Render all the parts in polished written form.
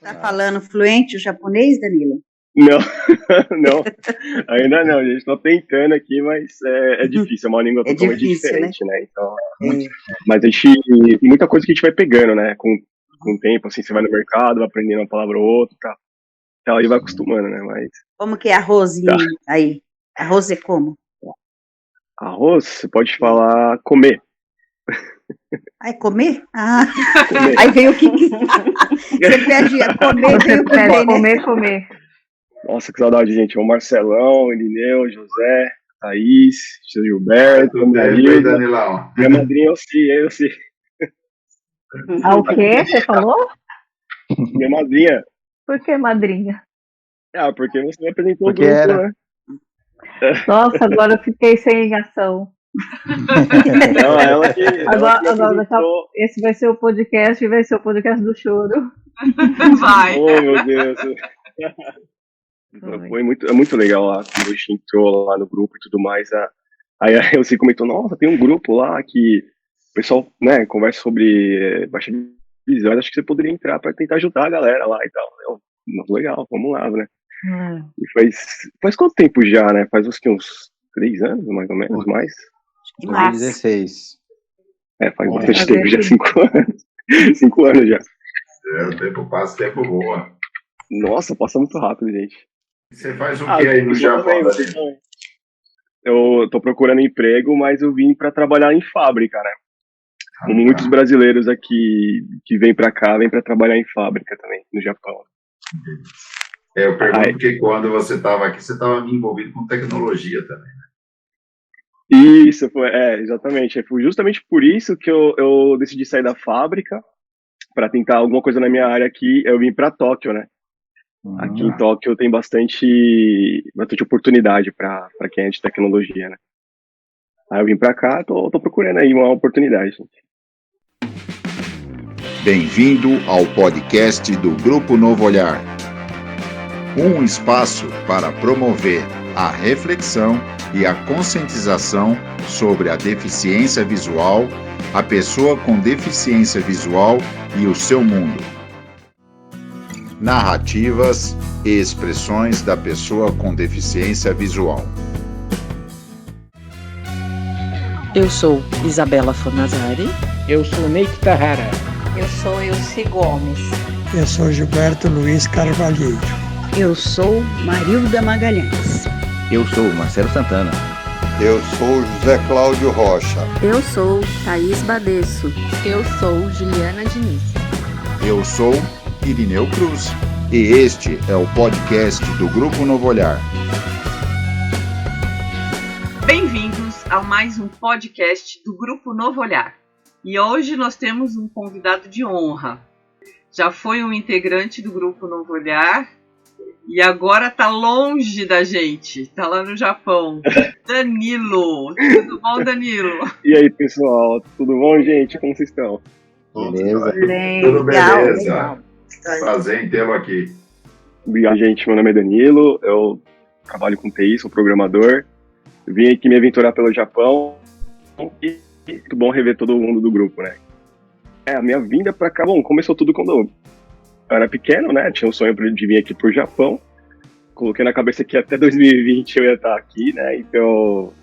Tá falando fluente o japonês, Danilo? Não, não, ainda não, a gente tá tentando aqui, mas é difícil, é uma língua totalmente diferente, né? Então, mas a gente, muita coisa que a gente vai pegando, né? Com o tempo, assim, você vai no mercado, vai aprendendo uma palavra ou outra, tá? Então aí vai acostumando, né? Mas... Como que é arroz aí? Arroz é como? Arroz, você pode falar comer. Ai, comer? Comer. Aí veio o que você pede a comer, veio o que comer. Nossa, que saudade, gente. O Marcelão, Irineu, José, Thaís, Gilberto, Marilda. Minha madrinha, eu sei. O quê? Você falou? Minha madrinha. Por que madrinha? Porque você me apresentou o grupo, né? Nossa, agora eu fiquei sem ação. Não, ela que esse vai ser o podcast e vai ser o podcast do choro. Vai. Oh, meu Deus. É muito legal lá, quando a gente entrou lá no grupo e tudo mais. Aí você comentou, nossa, tem um grupo lá que o pessoal, né, conversa sobre baixa visão, acho que você poderia entrar para tentar ajudar a galera lá e tal. Muito legal, vamos lá, né? E faz quanto tempo já, né? Faz uns 3 anos, mais ou menos, mais? 2016. Faz bastante tempo, já 5 anos. 5 anos já. O tempo passa, o tempo voa. Nossa, passa muito rápido, gente. Você faz o que aí no Japão? Eu tô procurando emprego, mas eu vim para trabalhar em fábrica, né? Como muitos brasileiros aqui que vêm para cá, vêm para trabalhar em fábrica também, no Japão. Eu pergunto porque quando você estava aqui, você estava envolvido com tecnologia também, né? Isso, exatamente. Foi justamente por isso que eu decidi sair da fábrica para tentar alguma coisa na minha área aqui. Eu vim para Tóquio, né? Aqui em Tóquio tem bastante oportunidade para quem é de tecnologia, né? Aí eu vim para cá, tô procurando aí uma oportunidade, gente. Bem-vindo ao podcast do Grupo Novo Olhar. Um espaço para promover a reflexão e a conscientização sobre a deficiência visual, a pessoa com deficiência visual e o seu mundo. Narrativas e expressões da pessoa com deficiência visual. Eu sou Isabela Fornazari. Eu sou Neik Tahara. Eu sou Ilse Gomes. Eu sou Gilberto Luiz Carvalheiro. Eu sou Marilda Magalhães. Eu sou Marcelo Santana. Eu sou José Cláudio Rocha. Eu sou Thaís Badesso. Eu sou Juliana Diniz. Eu sou Irineu Cruz. E este é o podcast do Grupo Novo Olhar. Bem-vindos a mais um podcast do Grupo Novo Olhar. E hoje nós temos um convidado de honra. Já foi um integrante do Grupo Novo Olhar e agora está longe da gente. Está lá no Japão. Danilo. Tudo bom, Danilo? E aí, pessoal? Tudo bom, gente? Como vocês estão? Beleza. Tudo beleza. Legal. Prazer em tê-lo aqui. Obrigado, gente. Meu nome é Danilo. Eu trabalho com TI, sou programador. Eu vim aqui me aventurar pelo Japão e muito bom rever todo mundo do grupo, né? A minha vinda pra cá, começou tudo quando eu era pequeno, né? Tinha um sonho de vir aqui pro Japão. Coloquei na cabeça que até 2020 eu ia estar aqui, né? Então,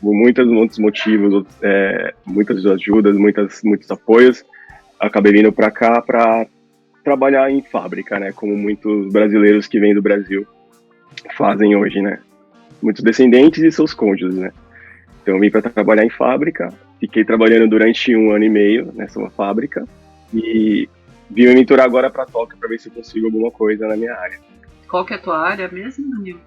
por muitos motivos, muitas ajudas, muitos apoios, acabei vindo pra cá pra trabalhar em fábrica, né? Como muitos brasileiros que vêm do Brasil fazem hoje, né? Muitos descendentes e seus cônjuges, né? Então, eu vim para trabalhar em fábrica, fiquei trabalhando durante 1 ano e meio nessa fábrica e vim me aventurar agora para Tóquio para ver se eu consigo alguma coisa na minha área. Qual que é a tua área mesmo, Danilo?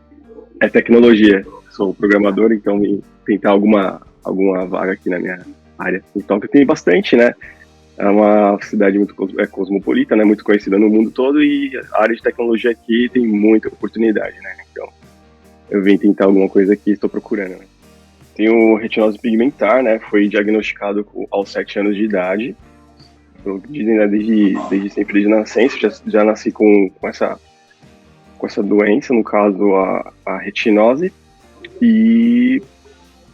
É tecnologia. Sou programador, então vim tentar alguma vaga aqui na minha área. Em Tóquio tem bastante, né? É uma cidade muito cosmopolita, né? Muito conhecida no mundo todo e a área de tecnologia aqui tem muita oportunidade, né? Então, eu vim tentar alguma coisa aqui e estou procurando, né? Tenho retinose pigmentar, né? Foi diagnosticado aos 7 anos de idade. Eu, dizem, né, desde sempre, desde nascença, já nasci com essa doença, no caso a retinose. E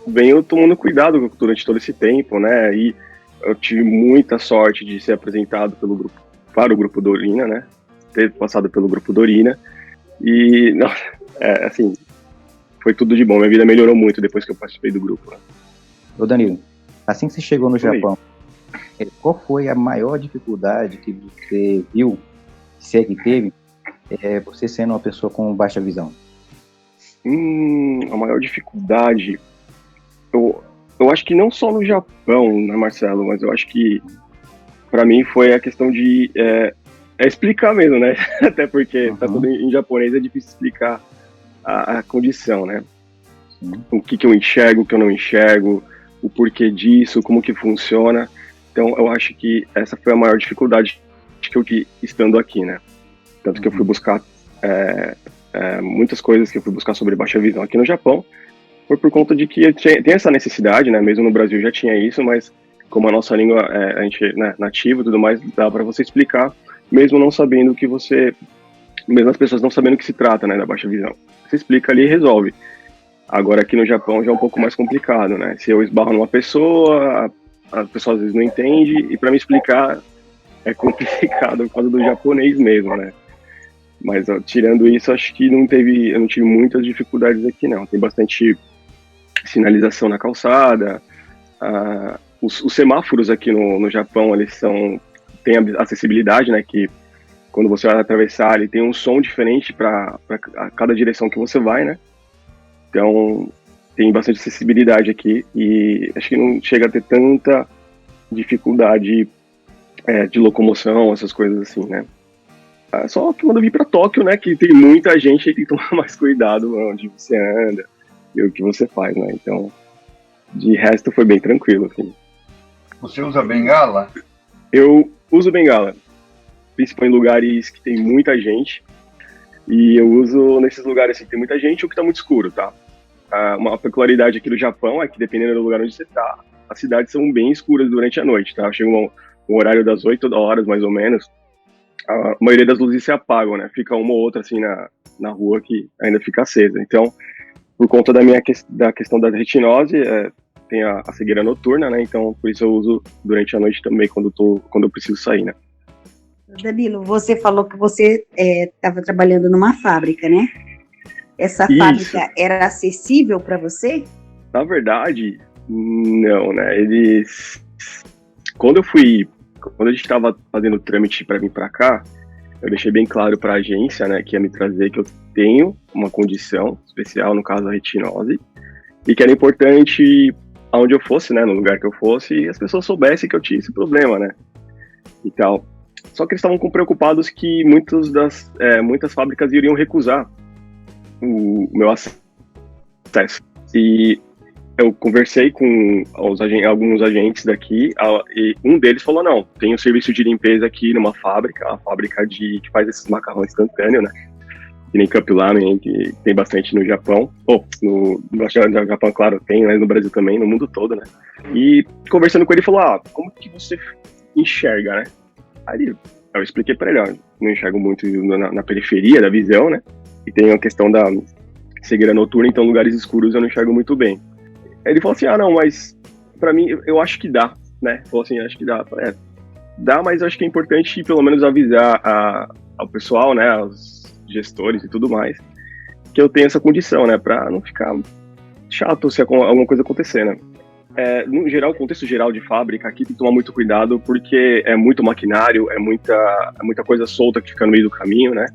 venho tomando cuidado durante todo esse tempo, né? E eu tive muita sorte de ser apresentado para o grupo Dolina, né? ter passado pelo Grupo Dorina. E, não, assim, foi tudo de bom. Minha vida melhorou muito depois que eu participei do grupo. Né? Ô Danilo, assim que você chegou no Japão, qual foi a maior dificuldade que você viu, se é que teve, você sendo uma pessoa com baixa visão? A maior dificuldade, eu acho que não só no Japão, né, Marcelo, mas eu acho que pra mim foi a questão de explicar mesmo, né? Até porque tá tudo em japonês, é difícil explicar a condição, né? O que eu enxergo, o que eu não enxergo, o porquê disso, como que funciona. Então eu acho que essa foi a maior dificuldade que eu tive estando aqui, né? Tanto que eu fui buscar muitas coisas que eu fui buscar sobre baixa visão aqui no Japão, foi por conta de que tem essa necessidade, né? Mesmo no Brasil já tinha isso, mas como a nossa língua a gente nativa e tudo mais, dá para você explicar, mesmo não sabendo que mesmo as pessoas não sabendo o que se trata, né, da baixa visão. Você explica ali e resolve. Agora aqui no Japão já é um pouco mais complicado, né? Se eu esbarro numa pessoa, a pessoa às vezes não entende, e para me explicar é complicado por causa do japonês mesmo, né? Mas tirando isso, acho que eu não tive muitas dificuldades aqui, não. Tem bastante sinalização na calçada. Os semáforos aqui no Japão, eles têm acessibilidade, né? Que quando você vai atravessar, ele tem um som diferente para cada direção que você vai, né? Então, tem bastante acessibilidade aqui e acho que não chega a ter tanta dificuldade de locomoção, essas coisas assim, né? Só que quando eu vim para Tóquio, né, que tem muita gente e tem que tomar mais cuidado onde você anda e o que você faz, né? Então, de resto foi bem tranquilo, assim. Você usa bengala? Eu uso bengala, principalmente em lugares que tem muita gente. E eu uso nesses lugares assim, que tem muita gente ou que tá muito escuro, tá? Uma peculiaridade aqui do Japão é que, dependendo do lugar onde você tá, as cidades são bem escuras durante a noite, tá? Chega um horário das 8 horas, mais ou menos, a maioria das luzes se apagam, né? Fica uma ou outra, assim, na rua que ainda fica acesa. Então, por conta da questão da retinose, tem a cegueira noturna, né? Então, por isso eu uso durante a noite também, quando eu preciso sair, né? Danilo, você falou que você estava trabalhando numa fábrica, né? Essa fábrica era acessível para você? Na verdade, não, né? Quando a gente estava fazendo o trâmite para vir para cá, eu deixei bem claro para a agência, né, que ia me trazer que eu tenho uma condição especial, no caso a retinose, e que era importante aonde eu fosse, né, no lugar que eu fosse, as pessoas soubessem que eu tinha esse problema, né, e tal. Só que eles estavam preocupados que muitas fábricas iriam recusar o meu acesso. E eu conversei com alguns agentes daqui, e um deles falou, não, tem um serviço de limpeza aqui numa fábrica, a fábrica que faz esses macarrão instantâneo, né? Que nem Cup Ramen, que tem bastante no Japão. No Japão, claro, tem, mas no Brasil também, no mundo todo, né? E conversando com ele, ele falou, como que você enxerga, né? Aí eu expliquei pra ele, não enxergo muito na periferia da visão, né? E tem a questão da cegueira noturna, então lugares escuros eu não enxergo muito bem. Aí ele falou assim, não, mas pra mim, eu acho que dá, né? Falou assim, acho que dá. Falei, dá, mas eu acho que é importante pelo menos avisar ao pessoal, né? Aos gestores e tudo mais, que eu tenho essa condição, né? Pra não ficar chato se alguma coisa acontecer, né? No geral, o contexto geral de fábrica aqui tem que tomar muito cuidado porque é muito maquinário, é muita coisa solta que fica no meio do caminho, né?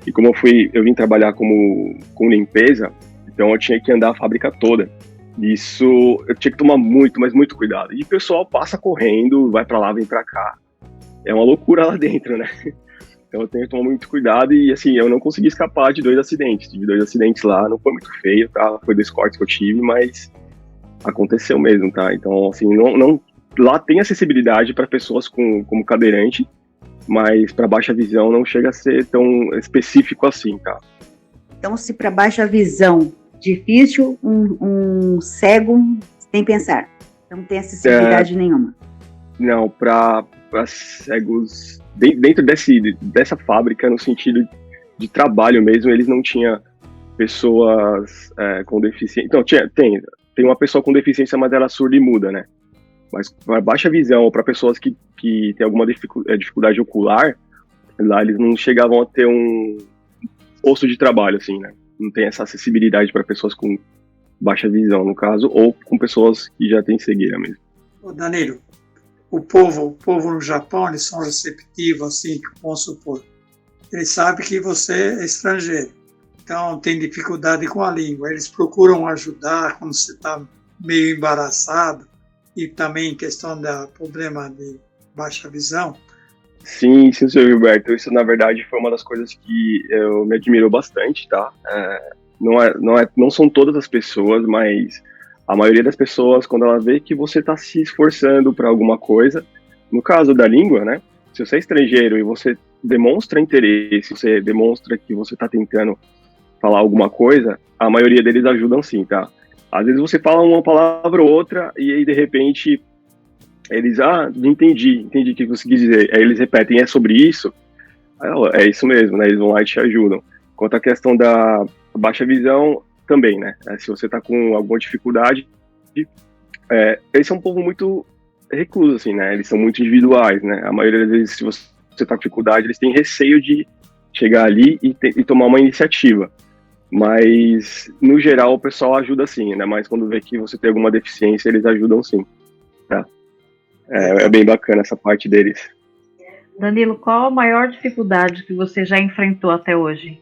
E como eu vim trabalhar com limpeza, então eu tinha que andar a fábrica toda. Isso eu tinha que tomar muito, mas muito cuidado. E o pessoal passa correndo, vai pra lá, vem pra cá. É uma loucura lá dentro, né? Então eu tenho que tomar muito cuidado e, assim, eu não consegui escapar de 2 acidentes. Tive 2 acidentes lá, não foi muito feio, tá? Foi 2 cortes que eu tive, mas aconteceu mesmo, tá? Então, assim, não lá tem acessibilidade para pessoas como cadeirante, mas para baixa visão não chega a ser tão específico assim, tá? Então, se para baixa visão difícil, um cego sem pensar, não tem acessibilidade nenhuma. Não, para cegos dentro dessa fábrica, no sentido de trabalho mesmo, eles não tinham pessoas com deficiência. Então, tem uma pessoa com deficiência, mas ela é surda e muda, né? Mas para baixa visão, ou para pessoas que têm alguma dificuldade ocular, Lá eles não chegavam a ter um posto de trabalho, assim, né? Não tem essa acessibilidade para pessoas com baixa visão, no caso, ou com pessoas que já têm cegueira mesmo. Ô Danilo, o povo no Japão, eles são receptivos, assim, vamos supor. Eles sabem que você é estrangeiro, então tem dificuldade com a língua. Eles procuram ajudar quando você está meio embaraçado, e também questão do problema de baixa visão. Sim, senhor Gilberto, isso na verdade foi uma das coisas que eu me admirou bastante, tá? Não são todas as pessoas, mas a maioria das pessoas, quando ela vê que você está se esforçando para alguma coisa, no caso da língua, né? Se você é estrangeiro e você demonstra interesse, você demonstra que você está tentando falar alguma coisa, a maioria deles ajudam sim, tá? Às vezes você fala uma palavra ou outra e aí de repente eles, entendi o que você quis dizer. Aí eles repetem, é sobre isso? É isso mesmo, né? Eles vão lá e te ajudam. Quanto à questão da baixa visão, também, né? Se você tá com alguma dificuldade, eles são um povo muito recluso, assim, né? Eles são muito individuais, né? A maioria das vezes, se você tá com dificuldade, eles têm receio de chegar ali e tomar uma iniciativa. Mas, no geral, o pessoal ajuda sim, ainda mais quando vê que você tem alguma deficiência, eles ajudam sim, tá? É bem bacana essa parte deles. Danilo, qual a maior dificuldade que você já enfrentou até hoje?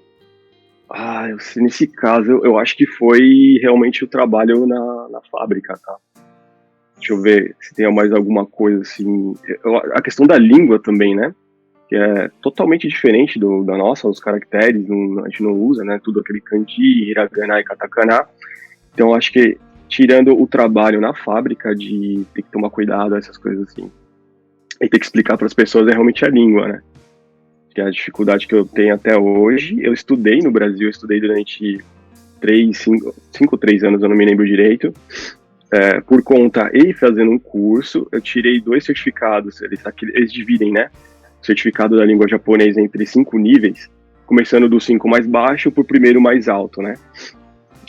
Nesse caso, eu acho que foi realmente o trabalho na fábrica, tá? Deixa eu ver se tem mais alguma coisa assim. A questão da língua também, né? Que é totalmente diferente da nossa, os caracteres, a gente não usa, né? Tudo aquele kanji, hiragana e katakana. Então, acho que tirando o trabalho na fábrica de ter que tomar cuidado, essas coisas assim, e ter que explicar para as pessoas é realmente a língua, né? Que é a dificuldade que eu tenho até hoje. Eu estudei no Brasil, durante 3 anos, eu não me lembro direito, por conta e fazendo um curso. Eu tirei 2 certificados, eles dividem, né? O certificado da língua japonesa entre 5 níveis, começando do 5 mais baixo para o primeiro mais alto, né?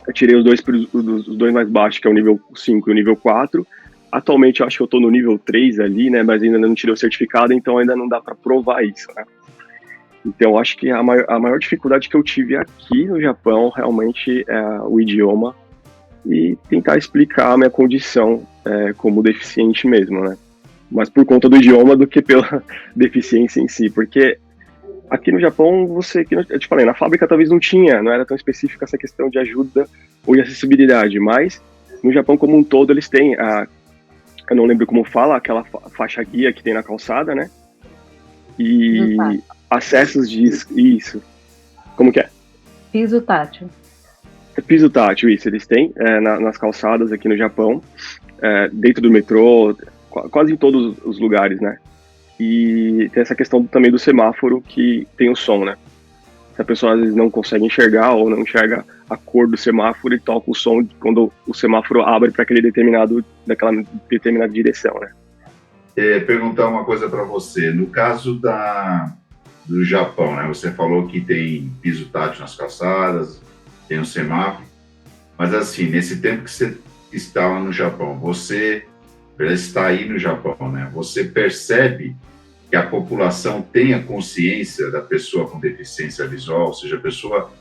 Eu tirei os dois mais baixos, que é o nível 5 e o nível 4. Atualmente eu acho que eu estou no nível 3 ali, né? Mas ainda não tirei o certificado, então ainda não dá para provar isso, né? Então acho que a maior dificuldade que eu tive aqui no Japão realmente é o idioma e tentar explicar a minha condição como deficiente mesmo, né? Mas por conta do idioma do que pela deficiência em si, porque aqui no Japão, eu te falei, na fábrica talvez não era tão específica essa questão de ajuda ou de acessibilidade, mas no Japão como um todo eles têm eu não lembro como fala, aquela faixa guia que tem na calçada, né? E acessos isso. Como que é? Piso tátil. Piso tátil, isso, eles têm nas calçadas aqui no Japão, dentro do metrô, quase em todos os lugares, né? E tem essa questão também do semáforo que tem o som, né? Se a pessoa às vezes não consegue enxergar ou não enxerga a cor do semáforo e toca o som quando o semáforo abre para daquela determinada direção, né? Perguntar uma coisa para você. No caso do Japão, né? Você falou que tem piso tátil nas calçadas, tem um semáforo, mas assim, nesse tempo que você estava no Japão, você está aí no Japão, né? Você percebe que a população tenha consciência da pessoa com deficiência visual, ou seja, a pessoa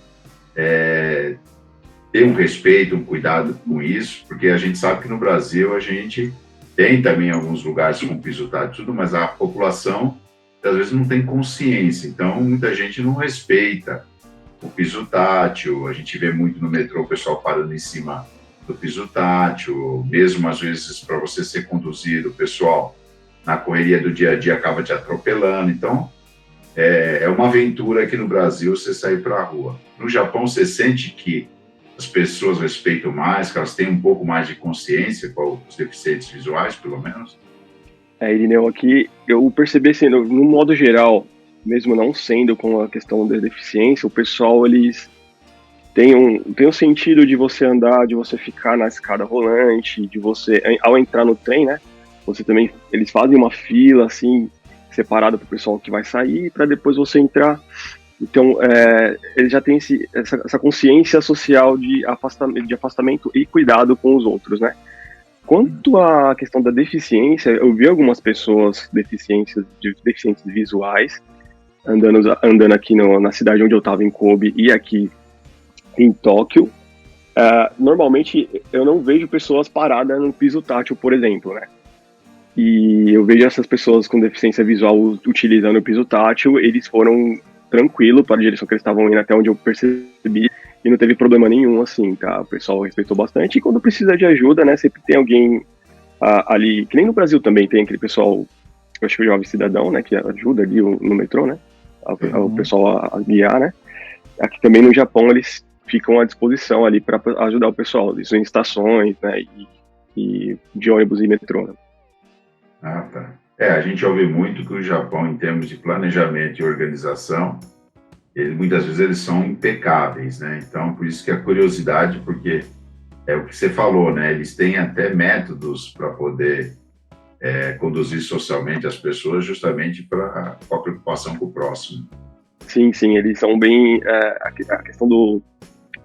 tem um respeito, um cuidado com isso, porque a gente sabe que no Brasil a gente tem também alguns lugares com piso tátil, tudo, mas a população às vezes não tem consciência, então muita gente não respeita o piso tátil. A gente vê muito no metrô o pessoal parando em cima do piso tátil, mesmo às vezes para você ser conduzido, o pessoal na correria do dia a dia acaba te atropelando. Então é uma aventura aqui no Brasil você sair para a rua. No Japão você sente que as pessoas respeitam mais, que elas têm um pouco mais de consciência com os deficientes visuais, pelo menos? Irineu, aqui eu percebi assim, no modo geral, mesmo não sendo com a questão da deficiência, o pessoal, eles têm um sentido de você andar, de você ficar na escada rolante, de você, ao entrar no trem, né, eles fazem uma fila, assim, separada para o pessoal que vai sair, para depois você entrar. Então, eles já têm essa consciência social de afastamento e cuidado com os outros, né. Quanto à questão da deficiência, eu vi algumas pessoas deficientes visuais andando aqui na cidade onde eu estava, em Kobe, e aqui em Tóquio, normalmente eu não vejo pessoas paradas no piso tátil, por exemplo, né? E eu vejo essas pessoas com deficiência visual utilizando o piso tátil, eles foram tranquilos para a direção que eles estavam indo, até onde eu percebi, e não teve problema nenhum, assim, tá? O pessoal respeitou bastante, e quando precisa de ajuda, né, sempre tem alguém ali, que nem no Brasil também tem aquele pessoal, eu acho que é o Jovem Cidadão, né, que ajuda ali no metrô, né, o pessoal a guiar, né. Aqui também no Japão eles ficam à disposição ali para ajudar o pessoal, isso em estações, né, e de ônibus e metrô, né. Ah, tá. A gente ouve muito que o Japão, em termos de planejamento e organização, muitas vezes eles são impecáveis, né? Então, por isso que a curiosidade, porque é o que você falou, né? Eles têm até métodos para poder conduzir socialmente as pessoas, justamente para a preocupação com o próximo. Sim, eles são bem... a questão do...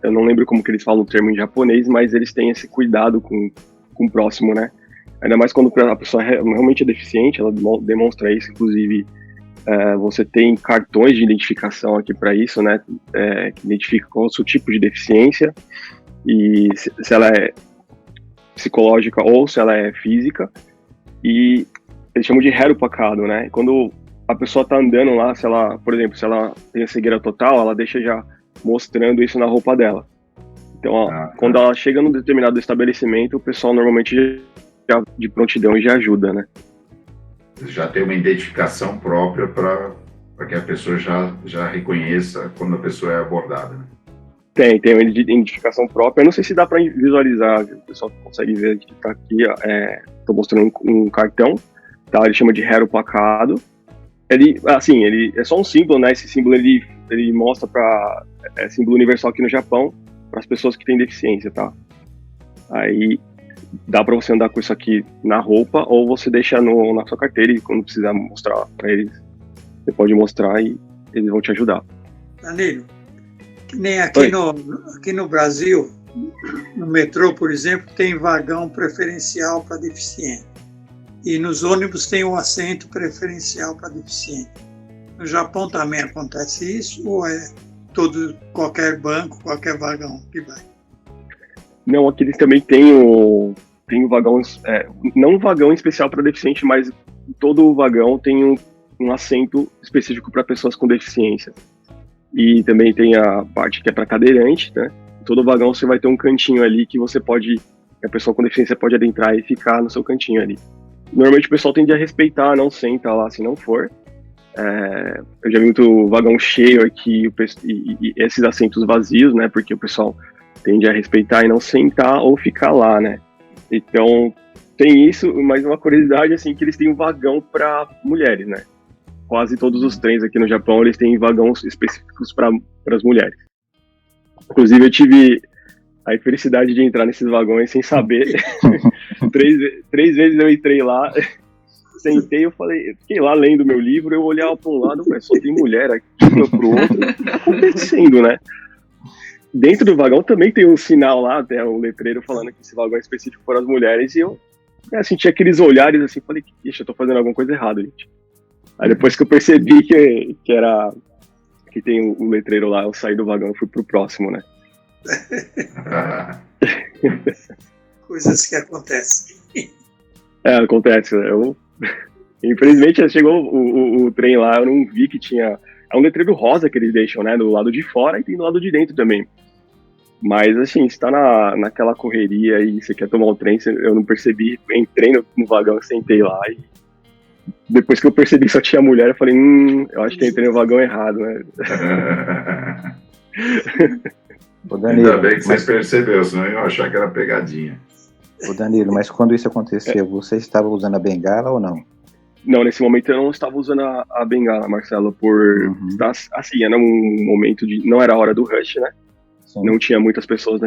Eu não lembro como que eles falam o termo em japonês, mas eles têm esse cuidado com o próximo, né? Ainda mais quando a pessoa realmente é deficiente, ela demonstra isso, inclusive você tem cartões de identificação aqui para isso, né, que identifica qual é o seu tipo de deficiência e se ela é psicológica ou se ela é física, e eles chamam de Heru-Pakado, né, quando a pessoa tá andando lá, por exemplo, se ela tem a cegueira total, ela deixa já mostrando isso na roupa dela. Então, quando ela chega num determinado estabelecimento, o pessoal normalmente já de prontidão e já ajuda, né? Já tem uma identificação própria para que a pessoa já reconheça quando a pessoa é abordada, né? Tem uma identificação própria. Eu não sei se dá para visualizar, o pessoal consegue ver que tá aqui, tô mostrando um cartão, tá? Ele chama de Heru-Pakado. Ele é só um símbolo, né? Esse símbolo ele mostra símbolo universal aqui no Japão para as pessoas que têm deficiência, tá? Aí dá para você andar com isso aqui na roupa, ou você deixa na sua carteira e quando precisar mostrar para eles, você pode mostrar e eles vão te ajudar. Danilo, que nem aqui no Brasil, no metrô, por exemplo, tem vagão preferencial para deficiente. E nos ônibus tem um assento preferencial para deficiente. No Japão também acontece isso, ou é qualquer banco, qualquer vagão que vai? Não, aqui eles também têm o vagão, não um vagão especial para deficiente, mas todo o vagão tem um assento específico para pessoas com deficiência. E também tem a parte que é para cadeirante, né? Todo vagão você vai ter um cantinho ali que a pessoa com deficiência pode adentrar e ficar no seu cantinho ali. Normalmente o pessoal tende a respeitar, não senta lá se não for. Eu já vi muito vagão cheio aqui e esses assentos vazios, né? Porque o pessoal tende a respeitar e não sentar ou ficar lá, né? Então, tem isso, mas uma curiosidade, assim, que eles têm um vagão para mulheres, né? Quase todos os trens aqui no Japão, eles têm vagões específicos para as mulheres. Inclusive, eu tive a infelicidade de entrar nesses vagões sem saber. três vezes eu entrei lá, sentei, eu fiquei lá lendo meu livro, eu olhava para um lado, mas só tem mulher aqui, para o outro, o que tá acontecendo, né? Dentro do vagão também tem um sinal lá, tem um letreiro falando que esse vagão é específico para as mulheres, e eu senti aqueles olhares assim, falei, ixi, eu tô fazendo alguma coisa errada, gente. Aí depois que eu percebi que tem um letreiro lá, eu saí do vagão e fui pro próximo, né? Coisas que acontecem. Acontece. Infelizmente, chegou o trem lá, eu não vi que tinha... É um letreiro rosa que eles deixam, né? Do lado de fora e tem do lado de dentro também. Mas, assim, você tá naquela correria e você quer tomar o trem, eu não percebi, entrei no vagão, sentei lá e depois que eu percebi que só tinha mulher, eu falei, eu acho que entrei no vagão errado, né? Ô Danilo, ainda bem que você percebeu, senão eu ia achar que era pegadinha. Ô Danilo, mas quando isso aconteceu, você estava usando a bengala ou não? Não, nesse momento eu não estava usando a bengala, Marcelo, estar, assim, era um momento não era a hora do rush, né? Sim. Não tinha muitas pessoas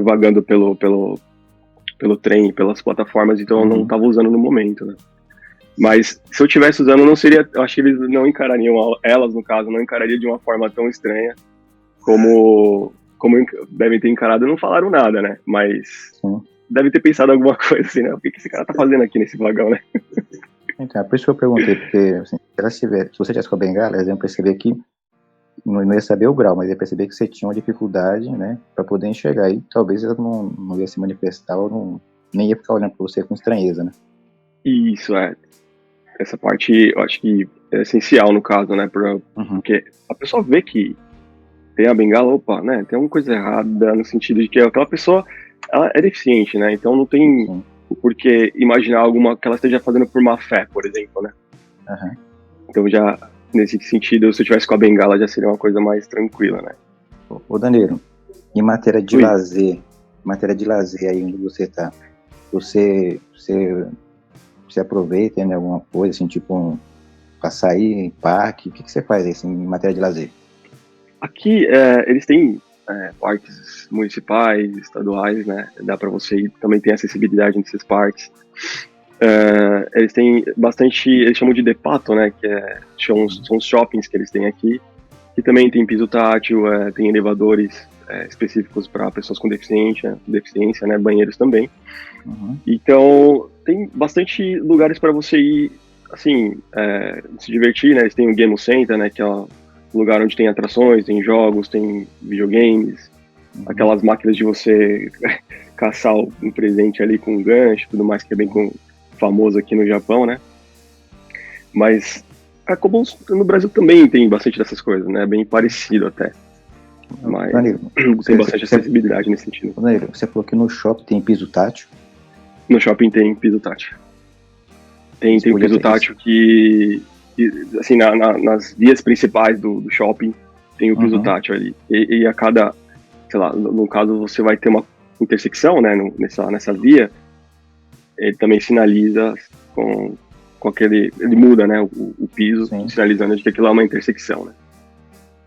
vagando pelo trem, pelas plataformas, então eu não estava usando no momento, né? Mas se eu estivesse usando, não seria, eu acho que eles não encarariam, elas no caso, não encarariam de uma forma tão estranha como devem ter encarado. Não falaram nada, né? Mas devem ter pensado alguma coisa assim, né? O que esse cara tá fazendo aqui nesse vagão, né? Então, é por isso que eu perguntei, porque assim, se você tivesse com a bengala, eles iam perceber que não ia saber o grau, mas ia perceber que você tinha uma dificuldade, né, para poder enxergar. E talvez ela não ia se manifestar ou nem ia ficar olhando para você com estranheza, né? Isso, essa parte eu acho que é essencial no caso, né, porque a pessoa vê que tem a bengala, opa, né, tem alguma coisa errada no sentido de que aquela pessoa, ela é deficiente, né, então não tem o porquê imaginar alguma que ela esteja fazendo por má fé, por exemplo, né. Então já, nesse sentido, se eu tivesse com a bengala já seria uma coisa mais tranquila, né. Ô Danilo, em matéria de lazer aí onde você tá, você aproveita, né, alguma coisa, assim, tipo, pra sair em parque, o que você faz, assim, em matéria de lazer? Aqui, eles têm parques municipais, estaduais, né, dá pra você ir, também tem acessibilidade nesses parques. Eles têm bastante, eles chamam de depato, né, que são os shoppings que eles têm aqui, que também tem piso tátil, tem elevadores específicos para pessoas com deficiência, né, banheiros também. Então, tem bastante lugares para você ir, assim, se divertir, né, eles têm o Game Center, né, que é um lugar onde tem atrações, tem jogos, tem videogames, aquelas máquinas de você caçar um presente ali com um gancho, tudo mais, que é bem famoso aqui no Japão, né? Mas como no Brasil também tem bastante dessas coisas, né? Bem parecido até. Mas Danilo, tem bastante acessibilidade nesse sentido. Danilo, você falou que no shopping tem piso tátil? No shopping tem piso tátil. Tem piso tátil que assim, nas vias principais do shopping tem o piso tátil ali. E a cada, sei lá, no caso você vai ter uma intersecção, né, nessa via, ele também sinaliza com aquele, ele muda, né, o piso, sinalizando de que aquilo é uma intersecção, né.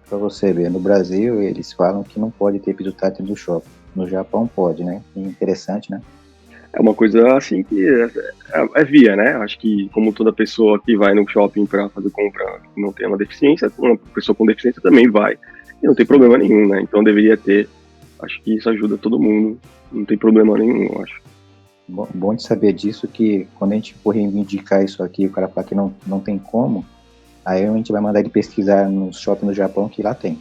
Pra você ver, no Brasil eles falam que não pode ter piso tátil no shopping. No Japão pode, né? Interessante, né? É uma coisa assim que é via, né? Acho que como toda pessoa que vai no shopping para fazer compra que não tem uma deficiência, uma pessoa com deficiência também vai e não tem problema nenhum, né? Então deveria ter. Acho que isso ajuda todo mundo, não tem problema nenhum, eu acho. Bom de saber disso, que quando a gente for reivindicar isso aqui, o cara fala que não tem como, aí a gente vai mandar ele pesquisar no shopping no Japão que lá tem.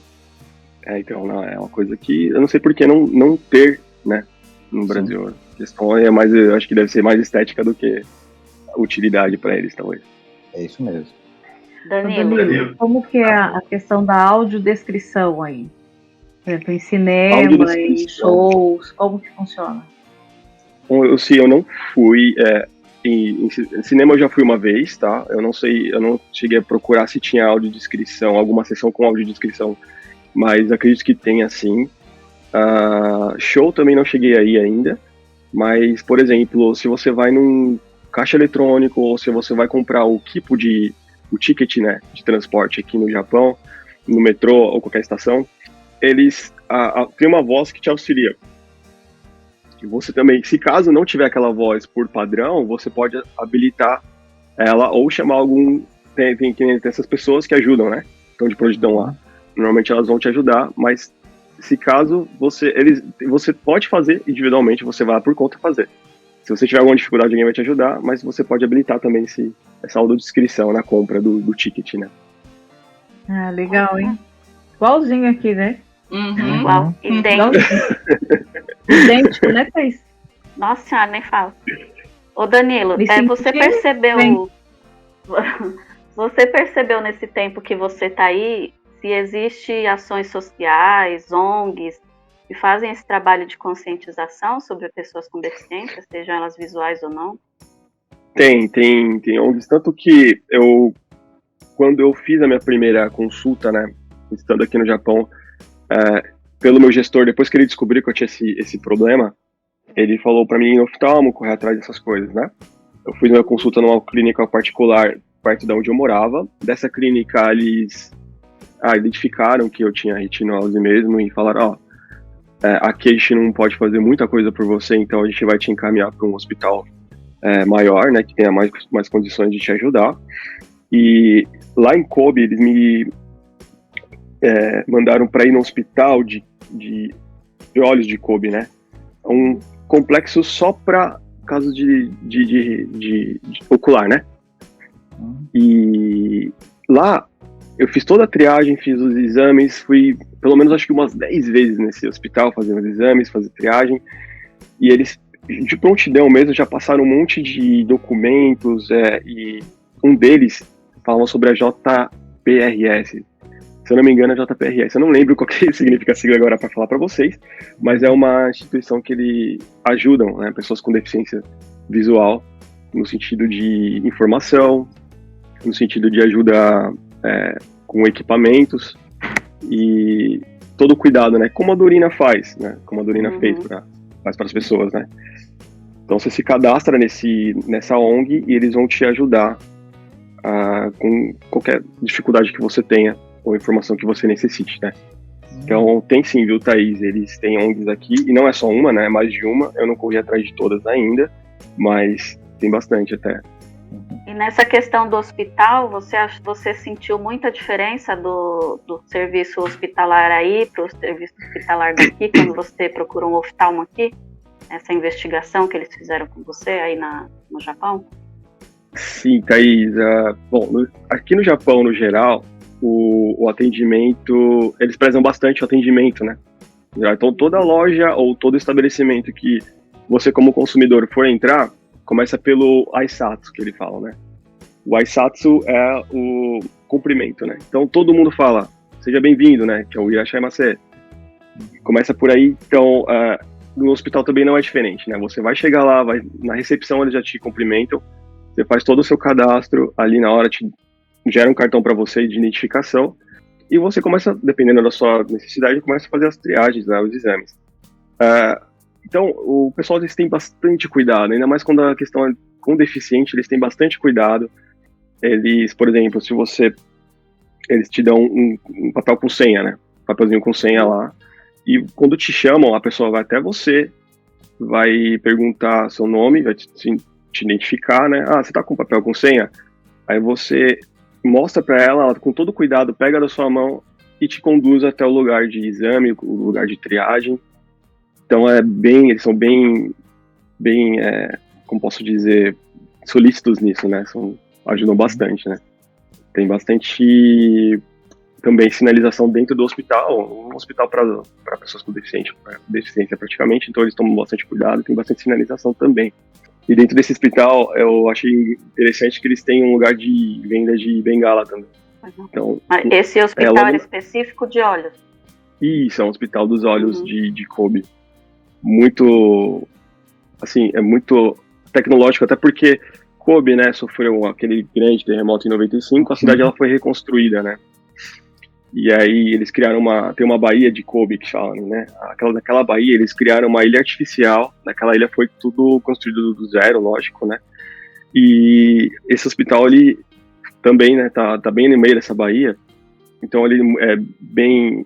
Então, não, é uma coisa que eu não sei por que não ter, né, no Brasil. A questão é mais, eu acho que deve ser mais estética do que utilidade para eles, talvez. É isso mesmo. Danilo, como que é a questão da audiodescrição aí? Por exemplo, em cinema, em shows, como que funciona? Bom, eu não fui, em cinema eu já fui uma vez, tá? Eu não sei, eu não cheguei a procurar se tinha audiodescrição, alguma sessão com audiodescrição, mas acredito que tenha sim. Show também não cheguei aí ainda, mas, por exemplo, se você vai num caixa eletrônico ou se você vai comprar o ticket, né, de transporte aqui no Japão, no metrô ou qualquer estação, eles tem uma voz que te auxilia. E você também, se caso não tiver aquela voz por padrão, você pode habilitar ela ou chamar tem essas pessoas que ajudam, né? Estão de prontidão lá. Normalmente elas vão te ajudar, mas se caso você pode fazer individualmente, você vai por conta fazer. Se você tiver alguma dificuldade, alguém vai te ajudar, mas você pode habilitar também essa audiodescrição na compra do ticket, né? Legal, hein? Igualzinho aqui, né? Igual, idêntico, né, Thaís? Nossa senhora, nem falo. Ô Danilo, você percebeu nesse tempo que você tá aí, se existe ações sociais, ONGs, que fazem esse trabalho de conscientização sobre pessoas com deficiência, sejam elas visuais ou não? Tem ONGs, tanto que quando eu fiz a minha primeira consulta, né, estando aqui no Japão, pelo meu gestor, depois que ele descobriu que eu tinha esse problema, ele falou para mim ir no oftalmo, correr atrás dessas coisas, né? Eu fiz uma consulta numa clínica particular perto de onde eu morava. Dessa clínica, eles identificaram que eu tinha retinose mesmo e falaram, aqui a gente não pode fazer muita coisa por você, então a gente vai te encaminhar para um hospital maior, né, que tenha mais condições de te ajudar. E lá em Kobe, eles me mandaram para ir no hospital de olhos de Kobe, né? Um complexo só para casos de ocular, né? E lá eu fiz toda a triagem, fiz os exames, fui pelo menos acho que umas 10 vezes nesse hospital fazendo os exames, fazer triagem, e eles de prontidão mesmo já passaram um monte de documentos, e um deles falava sobre a JPRS. Se eu não me engano, é JPRS. Eu não lembro qual que significa a sigla agora para falar para vocês, mas é uma instituição que eles ajudam, né, pessoas com deficiência visual, no sentido de informação, no sentido de ajuda com equipamentos e todo o cuidado, né, como a Dorina faz, né, como a Dorina faz para as pessoas, né. Então você se cadastra nessa ONG e eles vão te ajudar com qualquer dificuldade que você tenha ou informação que você necessite, né? Então tem sim, viu, Thaís? Eles têm ONGs aqui, e não é só uma, né? É mais de uma. Eu não corri atrás de todas ainda, mas tem bastante até. E nessa questão do hospital, você sentiu muita diferença do serviço hospitalar aí para o serviço hospitalar daqui, quando você procurou um oftalmo aqui? Essa investigação que eles fizeram com você aí no Japão? Sim, Thaís. Bom, aqui no Japão, no geral, o atendimento, eles prezam bastante o atendimento, né? Então toda loja ou todo estabelecimento que você como consumidor for entrar, começa pelo Aisatsu, que ele fala, né? O Aisatsu é o cumprimento, né? Então todo mundo fala, seja bem-vindo, né? Que é o Irashaimase. Começa por aí. Então no hospital também não é diferente, né? Você vai chegar lá, na recepção eles já te cumprimentam, você faz todo o seu cadastro, ali na hora te gera um cartão para você de identificação e você começa, dependendo da sua necessidade, começa a fazer as triagens, né, os exames. Então, o pessoal, eles têm bastante cuidado, ainda mais quando a questão é com deficiente, eles têm bastante cuidado. Eles, por exemplo, eles te dão um papel com senha, né, um papelzinho com senha lá, e quando te chamam, a pessoa vai até você, vai perguntar seu nome, vai te identificar, né, você tá com papel com senha? Aí você mostra para ela com todo cuidado, pega da sua mão e te conduz até o lugar de exame, o lugar de triagem. Então eles são bem, como posso dizer, solícitos nisso, né? Ajudam bastante, né? Tem bastante também sinalização dentro do hospital, um hospital para pessoas com deficiência praticamente, então eles tomam bastante cuidado, tem bastante sinalização também. E dentro desse hospital, eu achei interessante que eles têm um lugar de venda de bengala também. Então, esse hospital era específico de olhos? Isso, é um hospital dos olhos de Kobe. Muito, assim, é muito tecnológico, até porque Kobe, né, sofreu aquele grande terremoto em 95, a cidade ela foi reconstruída, né? E aí eles criaram tem uma baía de Kobe que falam, né? Naquela baía eles criaram uma ilha artificial, naquela ilha foi tudo construído do zero, lógico, né? E esse hospital, ele também, né, tá bem no meio dessa baía, então ele é bem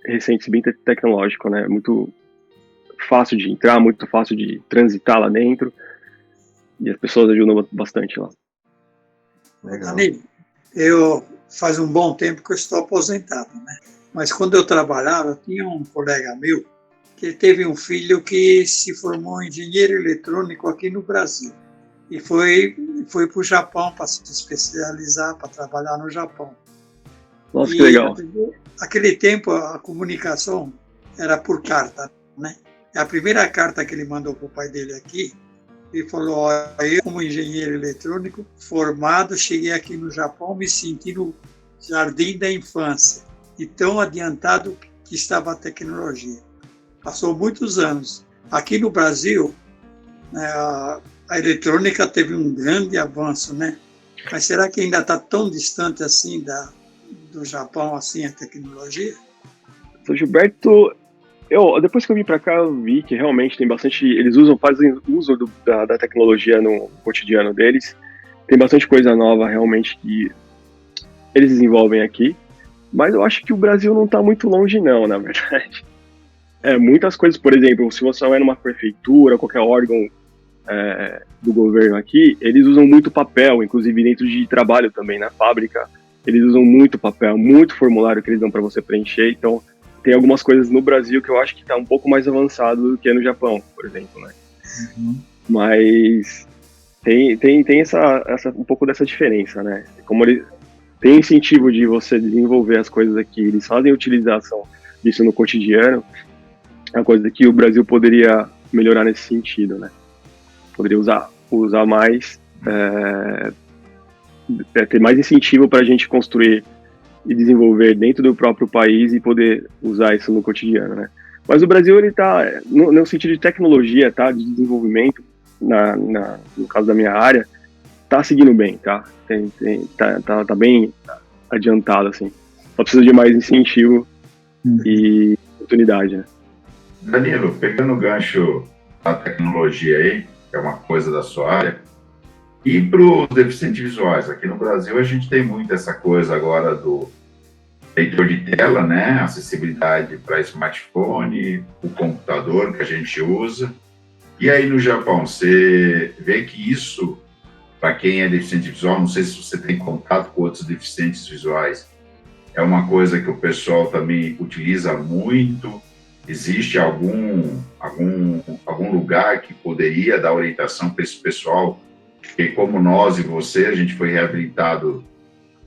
recente, bem tecnológico, né? Muito fácil de entrar, muito fácil de transitar lá dentro, e as pessoas ajudam bastante lá. Legal. Eu faz um bom tempo que eu estou aposentado, né? Mas quando eu trabalhava, tinha um colega meu que teve um filho que se formou engenheiro eletrônico aqui no Brasil e foi para o Japão para se especializar, para trabalhar no Japão. Nossa, que legal. Naquele tempo a comunicação era por carta, né? A primeira carta que ele mandou para o pai dele aqui, ele falou, eu como engenheiro eletrônico formado, cheguei aqui no Japão me senti no jardim da infância e tão adiantado que estava a tecnologia. Passou muitos anos. Aqui no Brasil, né, a eletrônica teve um grande avanço, né? Mas será que ainda está tão distante assim do Japão, assim, a tecnologia? São Gilberto, depois que eu vim para cá, eu vi que realmente tem bastante. Eles fazem uso da tecnologia no cotidiano deles. Tem bastante coisa nova realmente que eles desenvolvem aqui. Mas eu acho que o Brasil não está muito longe, não, na verdade. Muitas coisas, por exemplo, se você vai numa prefeitura, qualquer órgão do governo aqui, eles usam muito papel, inclusive dentro de trabalho também, na fábrica. Eles usam muito papel, muito formulário que eles dão para você preencher. Então, tem algumas coisas no Brasil que eu acho que está um pouco mais avançado do que no Japão, por exemplo, né? Mas tem um pouco dessa diferença, né? Como ele tem incentivo de você desenvolver as coisas aqui, eles fazem utilização disso no cotidiano, é uma coisa que o Brasil poderia melhorar nesse sentido, né? Poderia usar mais, ter mais incentivo para a gente construir e desenvolver dentro do próprio país e poder usar isso no cotidiano, né? Mas o Brasil, ele tá, no sentido de tecnologia, tá? De desenvolvimento, no caso da minha área, tá seguindo bem, tá? Tá bem adiantado, assim. Só precisa de mais incentivo e oportunidade, né? Danilo, pegando o gancho da tecnologia aí, que é uma coisa da sua área, e para os deficientes visuais, aqui no Brasil a gente tem muito essa coisa agora do leitor de tela, né? Acessibilidade para smartphone, o computador que a gente usa. E aí no Japão, você vê que isso, para quem é deficiente visual, não sei se você tem contato com outros deficientes visuais, é uma coisa que o pessoal também utiliza muito. Existe algum lugar que poderia dar orientação para esse pessoal? Porque como nós e você, a gente foi reabilitado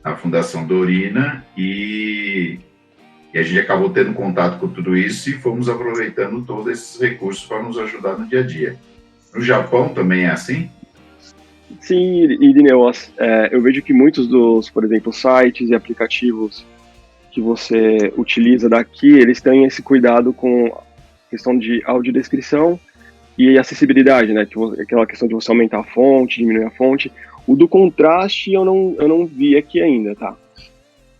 na Fundação Dorina e a gente acabou tendo contato com tudo isso e fomos aproveitando todos esses recursos para nos ajudar no dia a dia. No Japão também é assim? Sim, Irineu, eu vejo que muitos dos, por exemplo, sites e aplicativos que você utiliza daqui, eles têm esse cuidado com a questão de audiodescrição e acessibilidade, né? Aquela questão de você aumentar a fonte, diminuir a fonte. O do contraste eu não vi aqui ainda, tá?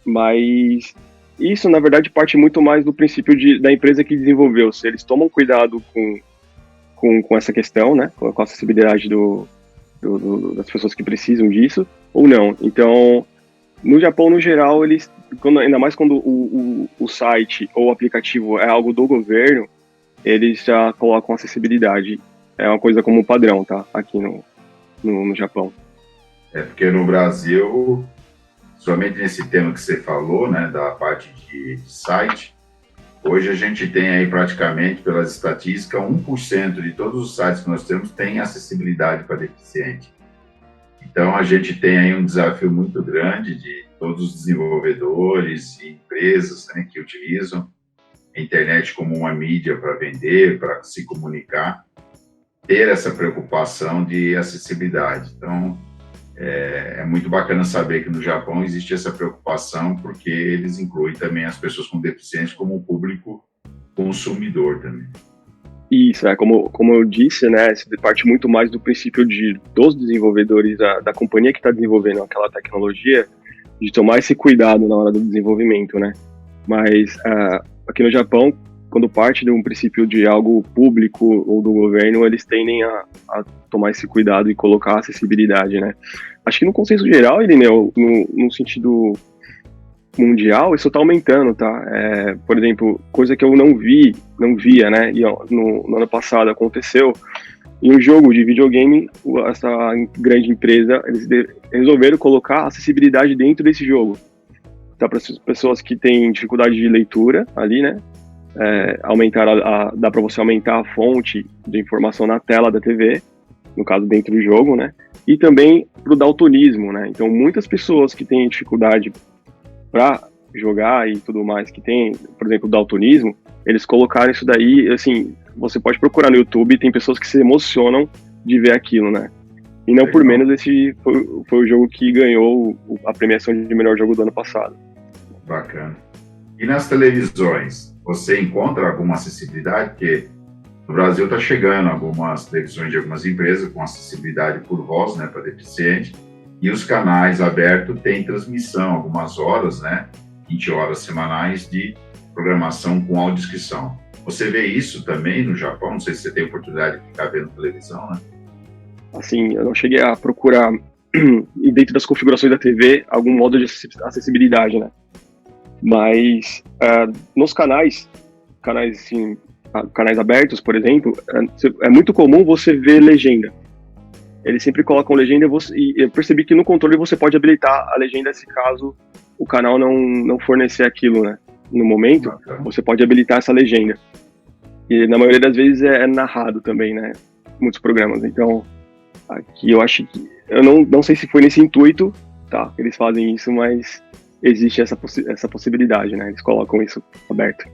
Mas isso, na verdade, parte muito mais do princípio da empresa que desenvolveu. Se eles tomam cuidado com essa questão, né? Com a acessibilidade das pessoas que precisam disso, ou não. Então, no Japão, no geral, eles, ainda mais quando o site ou o aplicativo é algo do governo, eles já colocam acessibilidade. É uma coisa como padrão, tá? Aqui no Japão. É porque no Brasil, somente nesse tema que você falou, né, da parte de site, hoje a gente tem aí praticamente, pelas estatísticas, 1% de todos os sites que nós temos tem acessibilidade para deficiente. Então a gente tem aí um desafio muito grande de todos os desenvolvedores e empresas, né, que utilizam a internet como uma mídia para vender, para se comunicar, ter essa preocupação de acessibilidade. Então, é muito bacana saber que no Japão existe essa preocupação, porque eles incluem também as pessoas com deficiência como um público consumidor também. Isso, como eu disse, né, se parte muito mais do princípio dos desenvolvedores, da companhia que está desenvolvendo aquela tecnologia, de tomar esse cuidado na hora do desenvolvimento, né. Mas aqui no Japão, quando parte de um princípio de algo público ou do governo, eles tendem a tomar esse cuidado e colocar acessibilidade, né. Acho que no consenso geral, Irineu, no sentido mundial, isso tá aumentando, tá? Por exemplo, coisa que eu não via, né? E no ano passado aconteceu, em um jogo de videogame, essa grande empresa, eles resolveram colocar acessibilidade dentro desse jogo. Tá, para as pessoas que têm dificuldade de leitura ali, né? Dá para você aumentar a fonte de informação na tela da TV, no caso dentro do jogo, né? E também pro daltonismo, né? Então, muitas pessoas que têm dificuldade para jogar e tudo mais, que tem, por exemplo, daltonismo, eles colocaram isso daí, assim, você pode procurar no YouTube, tem pessoas que se emocionam de ver aquilo, né? E não por menos esse foi o jogo que ganhou a premiação de melhor jogo do ano passado. Bacana. E nas televisões, você encontra alguma acessibilidade? Porque no Brasil está chegando algumas televisões de algumas empresas com acessibilidade por voz, né, para deficiente, e os canais abertos têm transmissão, algumas horas, né, 20 horas semanais de programação com audiodescrição. Você vê isso também no Japão? Não sei se você tem oportunidade de ficar vendo televisão, né? Assim, eu não cheguei a procurar dentro das configurações da TV algum modo de acessibilidade, né? Mas nos canais assim, canais abertos, por exemplo, é muito comum você ver legenda. Eles sempre colocam legenda e eu percebi que no controle você pode habilitar a legenda se caso o canal não fornecer aquilo, né? No momento, você pode habilitar essa legenda. E na maioria das vezes é narrado também, né? Muitos programas. Então, Aqui eu acho que, eu não sei se foi nesse intuito, tá, que eles fazem isso, mas existe essa possibilidade, né, eles colocam isso aberto.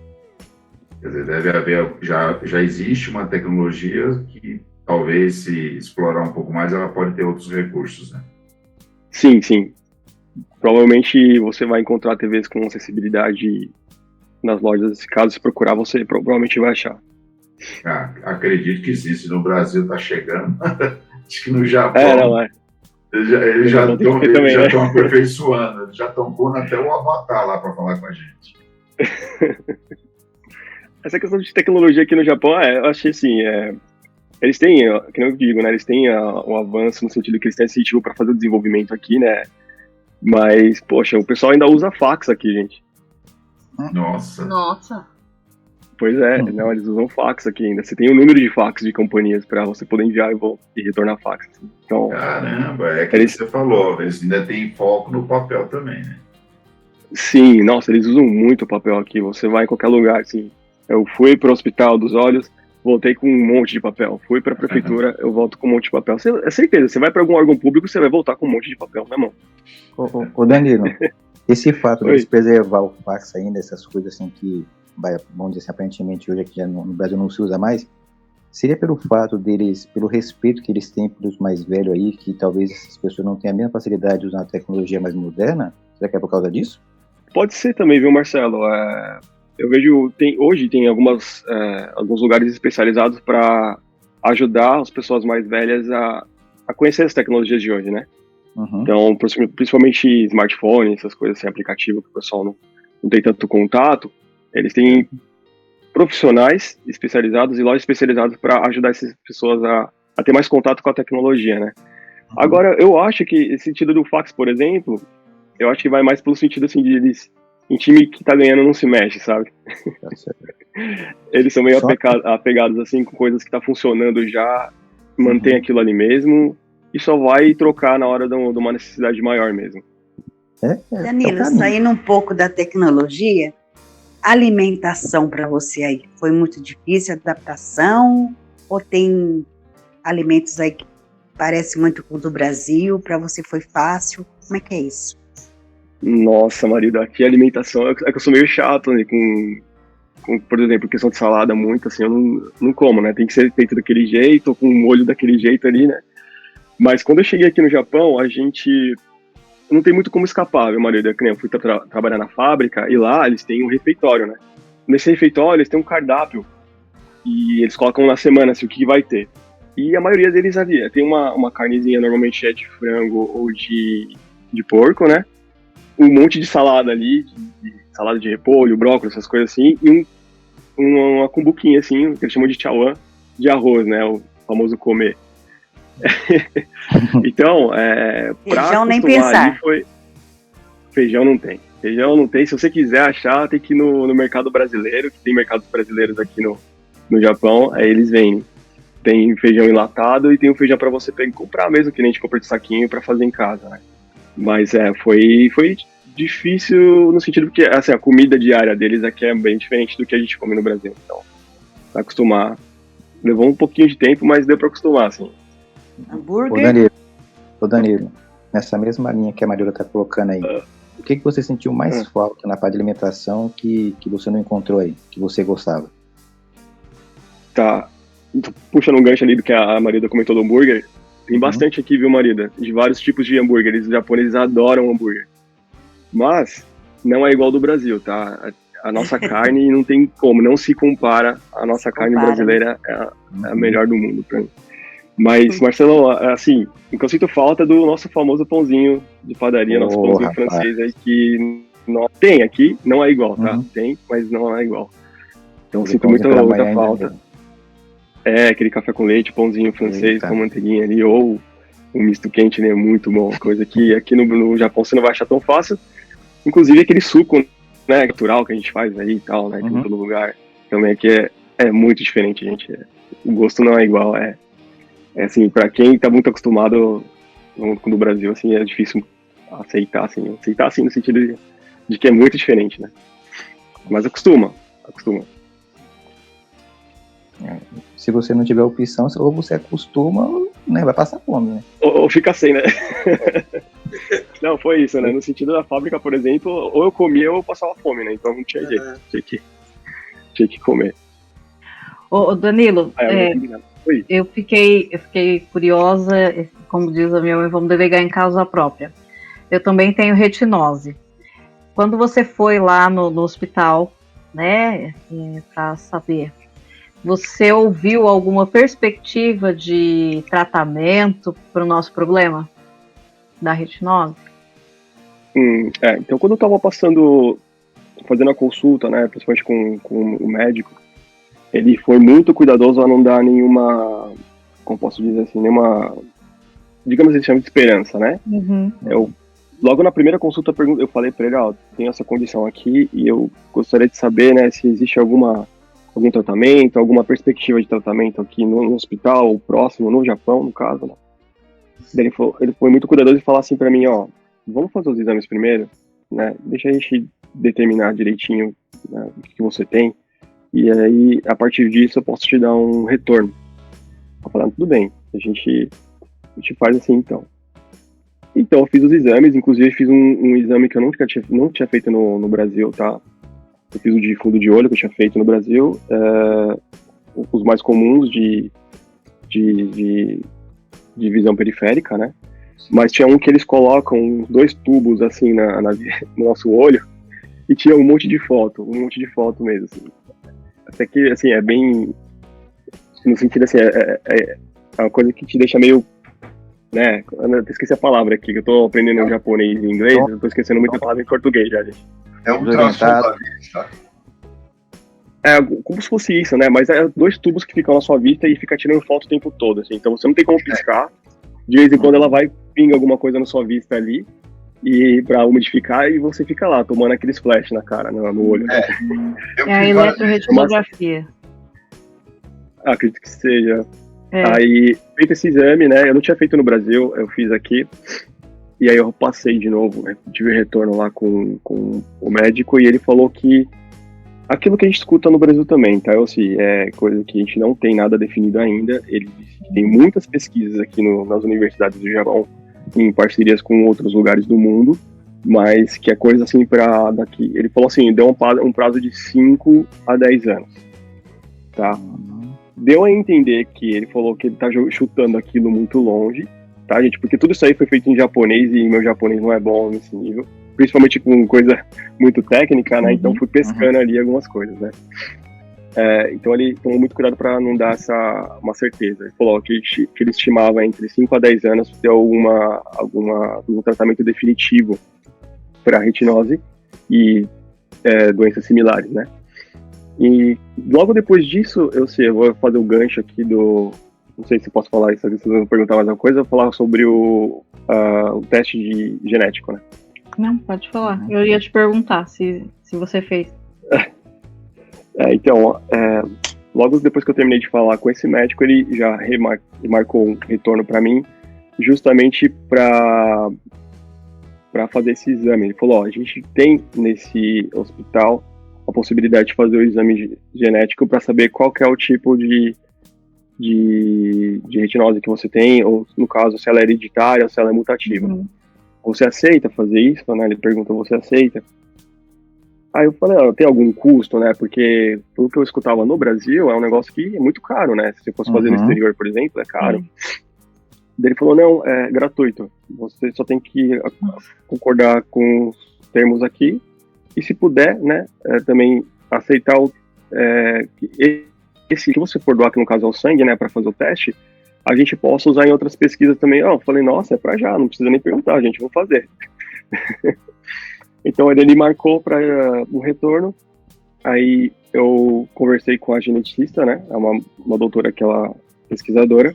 Quer dizer, deve haver, já existe uma tecnologia que talvez, se explorar um pouco mais, ela pode ter outros recursos, né? Sim, sim. Provavelmente você vai encontrar TVs com acessibilidade nas lojas. Caso se procurar, você provavelmente vai achar. Acredito que sim. Se no Brasil está chegando, acho que no Japão... Eles já estão aperfeiçoando. Eles já estão pondo até o Avatar lá para falar com a gente. Essa questão de tecnologia aqui no Japão, eu achei assim... Eles têm, que eu digo, né? Eles têm um avanço no sentido que eles têm incentivo para fazer o desenvolvimento aqui, né? Mas, poxa, o pessoal ainda usa fax aqui, gente. Nossa. Pois é, não, eles usam fax aqui ainda. Você tem um número de fax de companhias para você poder enviar e retornar fax. Então, caramba, é que você falou, eles ainda têm foco no papel também, né? Sim, nossa, eles usam muito papel aqui. Você vai em qualquer lugar, assim. Eu fui para o Hospital dos Olhos, voltei com um monte de papel. Fui para a prefeitura, eu volto com um monte de papel. É certeza, você vai para algum órgão público, você vai voltar com um monte de papel na mão. Ô Danilo, esse fato de preservar o fax ainda, essas coisas assim que, vamos dizer assim, aparentemente hoje aqui no Brasil não se usa mais, seria pelo fato deles, pelo respeito que eles têm pelos mais velhos aí, que talvez essas pessoas não tenham a mesma facilidade de usar a tecnologia mais moderna? Será que é por causa disso? Pode ser também, viu, Marcelo? Eu vejo, hoje tem alguns lugares especializados para ajudar as pessoas mais velhas a conhecer as tecnologias de hoje, né? Uhum. Então, principalmente smartphone, essas coisas assim, aplicativo que o pessoal não tem tanto contato, eles têm profissionais especializados e lojas especializadas para ajudar essas pessoas a ter mais contato com a tecnologia, né? Uhum. Agora, eu acho que esse sentido do fax, por exemplo, eu acho que vai mais pelo sentido assim de eles... Em time que tá ganhando não se mexe, sabe? Eles são meio apegados assim com coisas que tá funcionando já, mantém aquilo ali mesmo e só vai trocar na hora de uma necessidade maior mesmo. Danilo, saindo um pouco da tecnologia, alimentação para você aí, foi muito difícil a adaptação? Ou tem alimentos aí que parecem muito com o do Brasil, para você foi fácil? Como é que é isso? Nossa, marido, aqui a alimentação é que eu sou meio chato, né, com, por exemplo, questão de salada muito, assim, eu não como, né, tem que ser feito daquele jeito, ou com um molho daquele jeito ali, né, mas quando eu cheguei aqui no Japão, a gente não tem muito como escapar, meu marido, eu fui trabalhar na fábrica, e lá eles têm um refeitório, né, nesse refeitório eles têm um cardápio, e eles colocam na semana, assim, o que vai ter, e a maioria deles ali, tem uma carnezinha, normalmente é de frango ou de porco, né, um monte de salada ali, salada de repolho, brócolis, essas coisas assim, e uma cumbuquinha assim, que eles chamam de chawan, de arroz, né, o famoso comer. Então, feijão nem pensar. Feijão não tem. Se você quiser achar, tem que ir no mercado brasileiro, que tem mercados brasileiros aqui no Japão, aí eles vendem. Tem feijão enlatado e tem um feijão para você comprar mesmo, que nem a gente compra de saquinho para fazer em casa, né. Mas foi difícil no sentido que assim, a comida diária deles aqui é bem diferente do que a gente come no Brasil. Então, pra acostumar, levou um pouquinho de tempo, mas deu pra acostumar, assim. Hambúrguer? Ô Danilo, nessa mesma linha que a Mariola tá colocando aí, o que você sentiu mais falta na parte de alimentação que você não encontrou aí, que você gostava? Tá, puxando um gancho ali do que a Marida comentou do hambúrguer, tem bastante aqui, viu, Marida? De vários tipos de hambúrguer. Os japoneses adoram hambúrguer. Mas não é igual do Brasil, tá? A nossa carne não tem como, não se compara. A nossa carne brasileira é a melhor do mundo pra mim. Mas, Marcelo, assim, o que eu sinto falta é do nosso famoso pãozinho de padaria, nosso pãozinho francês aí, que não tem aqui, não é igual, tá? Tem, mas não é igual. Então eu sinto muita falta. Aquele café com leite, pãozinho francês com manteiguinha ali, ou um misto quente, né, muito bom, coisa que aqui no Japão você não vai achar tão fácil, inclusive aquele suco, né, natural que a gente faz aí e tal, né, em todo lugar, também aqui é muito diferente, gente, o gosto não é igual, assim, pra quem tá muito acostumado com o Brasil, assim, é difícil aceitar assim, no sentido de que é muito diferente, né, mas acostuma. Se você não tiver opção, ou você acostuma, Não, vai passar fome, né? Ou fica sem, né? Não, foi isso, né? No sentido da fábrica, por exemplo, ou eu comia ou eu passava fome, né? Então não tinha jeito, tinha que comer. Ô Danilo, eu fiquei curiosa, como diz a minha mãe, vamos delegar em causa própria. Eu também tenho retinose. Quando você foi lá no hospital, né, para saber, você ouviu alguma perspectiva de tratamento para o nosso problema da retinose? Então quando eu estava fazendo a consulta, né, principalmente com o médico, ele foi muito cuidadoso a não dar nenhuma, como posso dizer assim, nenhuma, digamos assim, chama de esperança, né? Uhum. Logo na primeira consulta eu falei para ele, tenho essa condição aqui e eu gostaria de saber, né, se existe algum tratamento, alguma perspectiva de tratamento aqui no hospital, próximo, no Japão, no caso, né? Daí ele foi muito cuidadoso e falou assim para mim, vamos fazer os exames primeiro, né? Deixa a gente determinar direitinho, né, o que você tem, e aí, a partir disso, eu posso te dar um retorno. Eu falei, tudo bem, a gente faz assim, então. Então, eu fiz os exames, inclusive fiz um exame que eu não tinha feito no Brasil, tá? Eu fiz o de fundo de olho que eu tinha feito no Brasil, os mais comuns de visão periférica, né? Mas tinha um que eles colocam 2 tubos, assim, no nosso olho, e tinha um monte de foto mesmo, assim. Até que, assim, é bem... No sentido, assim, é uma coisa que te deixa meio... né? Eu esqueci a palavra aqui, que eu tô aprendendo japonês e inglês, eu tô esquecendo muita palavra em português já, gente. É um ultrassom da vista. É, como se fosse isso, né? Mas é 2 tubos que ficam na sua vista e fica tirando foto o tempo todo, assim. Então você não tem como piscar. De vez em quando ela vai, pinga alguma coisa na sua vista ali, e pra umidificar, e você fica lá, tomando aqueles flash na cara, no olho. É a eletroretinografia. Acredito que seja. Aí, feito esse exame, né? Eu não tinha feito no Brasil, eu fiz aqui. E aí eu passei de novo, né? Tive retorno lá com o médico, e ele falou que aquilo que a gente escuta no Brasil também, tá? É coisa que a gente não tem nada definido ainda. Ele disse que tem muitas pesquisas aqui nas universidades do Japão, em parcerias com outros lugares do mundo, mas que é coisa assim pra daqui. Ele falou assim, deu um prazo de 5 a 10 anos, tá? Deu a entender que ele falou que ele tá chutando aquilo muito longe, tá, gente? Porque tudo isso aí foi feito em japonês e meu japonês não é bom nesse nível, principalmente com coisa muito técnica, né? Então fui pescando ali algumas coisas, né? Então ele tomou muito cuidado para não dar uma certeza. Ele falou que ele estimava entre 5 a 10 anos ter algum tratamento definitivo para retinose e doenças similares, né? E logo depois disso, eu vou fazer o gancho aqui não sei se posso falar isso, se vocês vão perguntar mais uma coisa, eu vou falar sobre o teste genético, né? Não, pode falar. Eu ia te perguntar se você fez. Então, logo depois que eu terminei de falar com esse médico, ele já marcou um retorno para mim, justamente para fazer esse exame. Ele falou, a gente tem nesse hospital a possibilidade de fazer o exame genético para saber qual que é o tipo de retinose que você tem, ou no caso, se ela é hereditária ou se ela é mutativa. Você aceita fazer isso, né? Ele perguntou, você aceita? Aí eu falei, tem algum custo, né? Porque pelo que eu escutava no Brasil, é um negócio que é muito caro, né? Se você fosse fazer no exterior, por exemplo, é caro. Daí ele falou, não, é gratuito. Você só tem que concordar com os termos aqui. E se puder, né, também aceitar esse que você for doar, que no caso é o sangue, né, para fazer o teste, a gente possa usar em outras pesquisas também. Eu falei, nossa, é para já, não precisa nem perguntar, gente, vou fazer. Então ele marcou para um retorno. Aí eu conversei com a geneticista, né, uma doutora que ela é pesquisadora,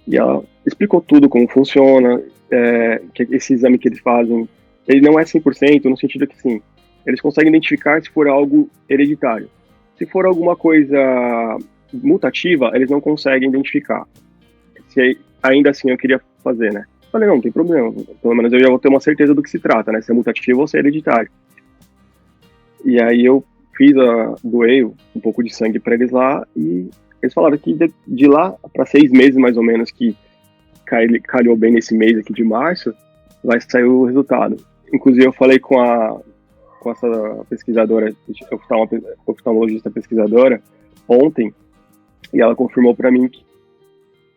e ela explicou tudo, como funciona, que esse exame que eles fazem, ele não é 100%, no sentido que sim, eles conseguem identificar se for algo hereditário. Se for alguma coisa mutativa, eles não conseguem identificar. Ainda assim eu queria fazer, né? Falei, não tem problema. Pelo menos eu já vou ter uma certeza do que se trata, né? Se é mutativo ou se é hereditário. E aí eu doei um pouco de sangue para eles lá, e eles falaram que de lá para 6 meses, mais ou menos, que calhou bem nesse mês aqui de março, vai sair o resultado. Inclusive, eu falei com essa pesquisadora, oftalmologista pesquisadora, ontem, e ela confirmou para mim